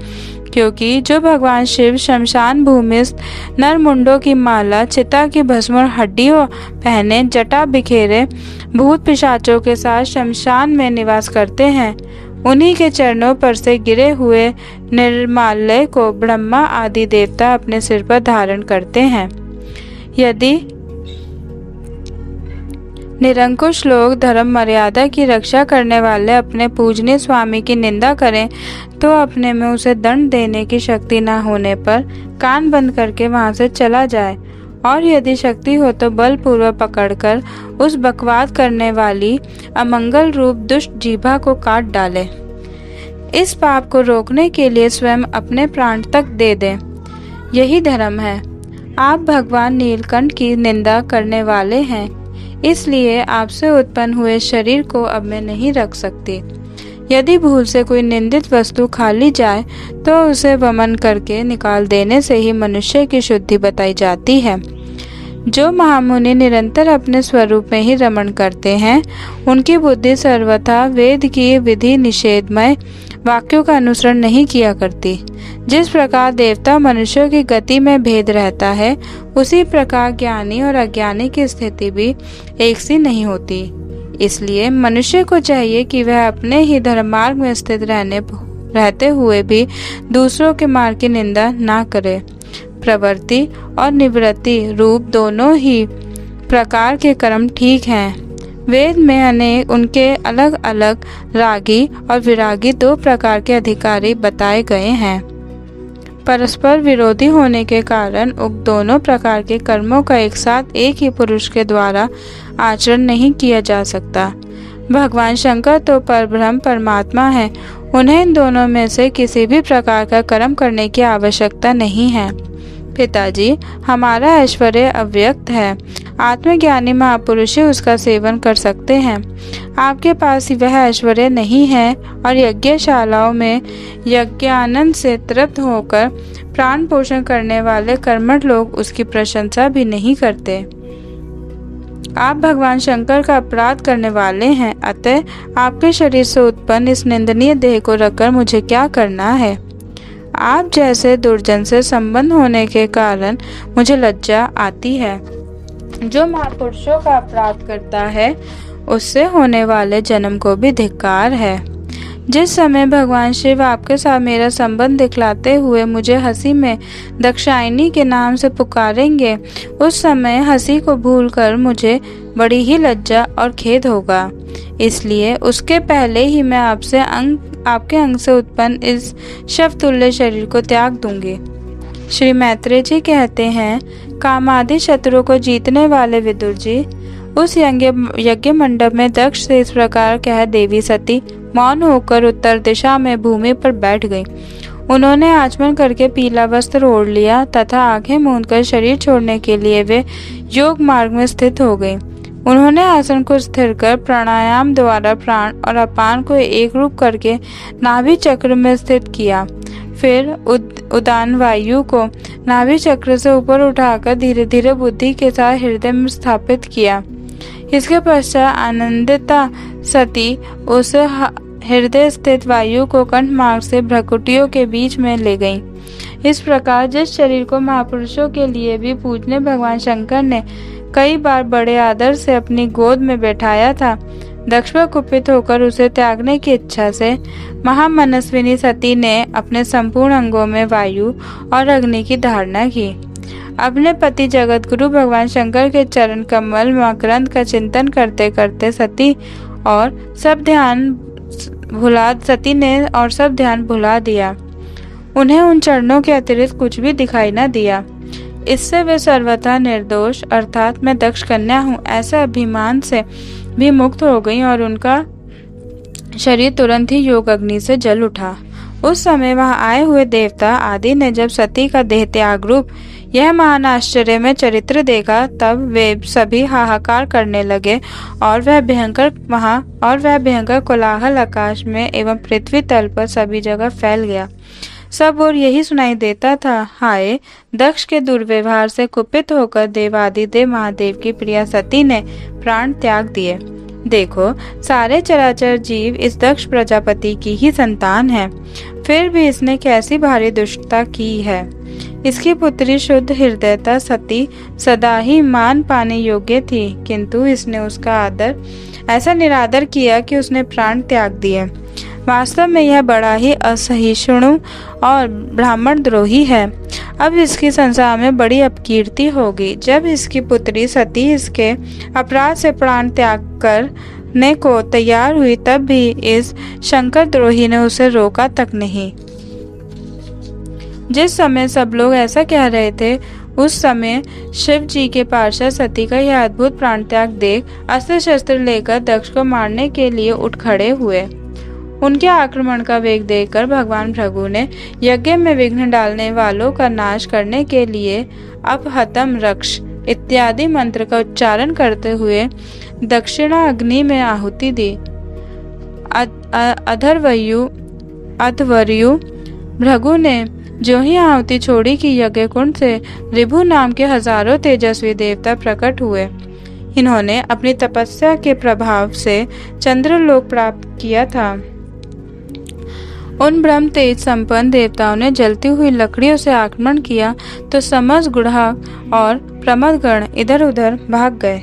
क्योंकि जो भगवान शिव शमशान भूमिस्थ नरमुंडों की माला, चिता की भस्म और हड्डियों पहने जटा बिखेरे भूत पिशाचों के साथ शमशान में निवास करते हैं, उन्हीं के चरणों पर से गिरे हुए निर्माल्य को ब्रह्मा आदि देवता अपने सिर पर धारण करते हैं। यदि निरंकुश लोग धर्म मर्यादा की रक्षा करने वाले अपने पूजनीय स्वामी की निंदा करें तो अपने में उसे दंड देने की शक्ति न होने पर कान बंद करके वहां से चला जाए, और यदि शक्ति हो तो बलपूर्वक पकड़कर उस बकवाद करने वाली अमंगल रूप दुष्ट जीभा को काट डाले। इस पाप को रोकने के लिए स्वयं अपने प्राण तक दे दें, यही धर्म है। आप भगवान नीलकंठ की निंदा करने वाले हैं, इसलिए आपसे उत्पन्न हुए शरीर को अब मैं नहीं रख सकती। यदि भूल से कोई निंदित वस्तु खा ली जाए तो उसे वमन करके निकाल देने से ही मनुष्य की शुद्धि बताई जाती है। जो महामुनि निरंतर अपने स्वरूप में ही रमण करते हैं, उनकी बुद्धि सर्वथा वेद की विधि निषेधमय वाक्यों का अनुसरण नहीं किया करती। जिस प्रकार देवता मनुष्यों की गति में भेद रहता है, उसी प्रकार ज्ञानी और अज्ञानी की स्थिति भी एक सी नहीं होती। इसलिए मनुष्य को चाहिए कि वह अपने ही धर्मार्ग में स्थित रहते हुए भी दूसरों के मार्ग की निंदा ना करे। प्रवृत्ति और निवृत्ति रूप दोनों ही प्रकार के कर्म ठीक हैं। वेद में अनेक उनके अलग अलग रागी और विरागी 2 प्रकार के अधिकारी बताए गए हैं। परस्पर विरोधी होने के कारण उक्त दोनों प्रकार के कर्मों का एक साथ एक ही पुरुष के द्वारा आचरण नहीं किया जा सकता। भगवान शंकर तो परब्रह्म परमात्मा है, उन्हें इन दोनों में से किसी भी प्रकार का कर्म करने की आवश्यकता नहीं है। पिताजी, हमारा ऐश्वर्य अव्यक्त है, आत्मज्ञानी महापुरुष ही उसका सेवन कर सकते हैं। आपके पास वह ऐश्वर्य नहीं है और यज्ञशालाओं में यज्ञानंद से तृप्त होकर प्राण पोषण करने वाले कर्मठ लोग उसकी प्रशंसा भी नहीं करते। आप भगवान शंकर का अपराध करने वाले हैं, अतः आपके शरीर से उत्पन्न इस निंदनीय देह को रखकर मुझे क्या करना है। आप जैसे दुर्जन से संबंध होने के कारण मुझे लज्जा आती है। जो महापुरुषों का अपराध करता है उससे होने वाले जन्म को भी धिक्कार है। जिस समय भगवान शिव आपके साथ मेरा संबंध दिखलाते हुए मुझे हंसी में दाक्षायणी के नाम से पुकारेंगे, उस समय हंसी को भूलकर मुझे बड़ी ही लज्जा और खेद होगा। इसलिए उसके पहले ही मैं आपके अंग से उत्पन्न इस शवतुल्य शरीर को त्याग दूंगी। श्री मैत्रेय जी कहते हैं, कामादि शत्रु को जीतने वाले विदुर जी उस यज्ञ मंडप में दक्ष से इस प्रकार कह देवी सती मौन होकर उत्तर दिशा में भूमि पर बैठ गई। उन्होंने आचमन करके पीला वस्त्र ओढ़ लिया तथा आंखें मूंदकर शरीर छोड़ने के लिए वे योग मार्ग में स्थित हो गई। उन्होंने आसन को स्थिर कर प्राणायाम द्वारा प्राण और अपान को एक रूप करके नाभि चक्र में स्थित किया। फिर उदान वायु को नाभि चक्र से ऊपर उठाकर धीरे धीरे बुद्धि के साथ हृदय में स्थापित किया। इसके पश्चात आनंदिता सती उस हृदय स्थित वायु को कंठ मार्ग से भ्रकुटियों के बीच में ले गई। इस प्रकार जिस शरीर को महापुरुषों के लिए भी पूजने भगवान शंकर ने कई बार बड़े आदर से अपनी गोद में बैठाया था, दक्ष कुपित होकर उसे त्यागने की इच्छा से महामनस्विनी सती ने अपने संपूर्ण अंगों में वायु और अग्नि की धारणा की। अपने पति जगत गुरु भगवान शंकर के चरण कमल मकरंद का चिंतन करते करते सती ने सब ध्यान भुला दिया। उन्हें उन चरणों के अतिरिक्त कुछ भी दिखाई न दिया। इससे वे सर्वथा निर्दोष अर्थात मैं दक्ष कन्या हूँ ऐसे अभिमान से भी मुक्त हो गई और उनका शरीर तुरंत ही योग अग्नि से जल उठा। उस समय वहां आए हुए देवता आदि ने जब सती का देह त्याग रूप यह महान आश्चर्य में चरित्र देखा, तब वे सभी हाहाकार करने लगे और वह भयंकर कोलाहल आकाश में एवं पृथ्वी तल पर सभी जगह फैल गया। सब और यही सुनाई देता था, हाय दक्ष के दुर्व्यवहार से कुपित होकर देवादिदेव महादेव की प्रिया सती ने प्राण त्याग दिए। देखो सारे चराचर जीव इस दक्ष प्रजापति की ही संतान है, फिर भी इसने कैसी भारी दुष्टता की है। इसकी पुत्री शुद्ध हृदयता सती सदा ही मान पाने योग्य थी, किंतु इसने उसका ऐसा निरादर किया कि उसने प्राण त्याग दिए। वास्तव में यह बड़ा ही असहिष्णु और ब्राह्मण द्रोही है। अब इसकी संसार में बड़ी अपकीर्ति होगी। जब इसकी पुत्री सती इसके अपराध से प्राण त्याग करने को तैयार हुई, तब भी इस शंकर द्रोही ने उसे रोका तक नहीं। जिस समय सब लोग ऐसा कह रहे थे, उस समय शिव जी के पार्षद सती का यह अद्भुत प्राण त्याग देख अस्त्र शस्त्र लेकर दक्ष को मारने के लिए उठ खड़े हुए। उनके आक्रमण का वेग देखकर भगवान भृगु ने यज्ञ में विघ्न डालने वालों का नाश करने के लिए अपहतम रक्ष इत्यादि मंत्र का उच्चारण करते हुए दक्षिणा अग्नि में आहुति दी। अधवर्यु भृगु ने जो ही आहुति छोड़ी कि यज्ञ कुंड से ऋभु नाम के हजारों तेजस्वी देवता प्रकट हुए। इन्होंने अपनी तपस्या के प्रभाव से चंद्रलोक प्राप्त किया था। उन ब्रह्म तेज संपन्न देवताओं ने जलती हुई लकड़ियों से आक्रमण किया तो समस्त गुढ़ा और प्रमदगण इधर उधर भाग गए।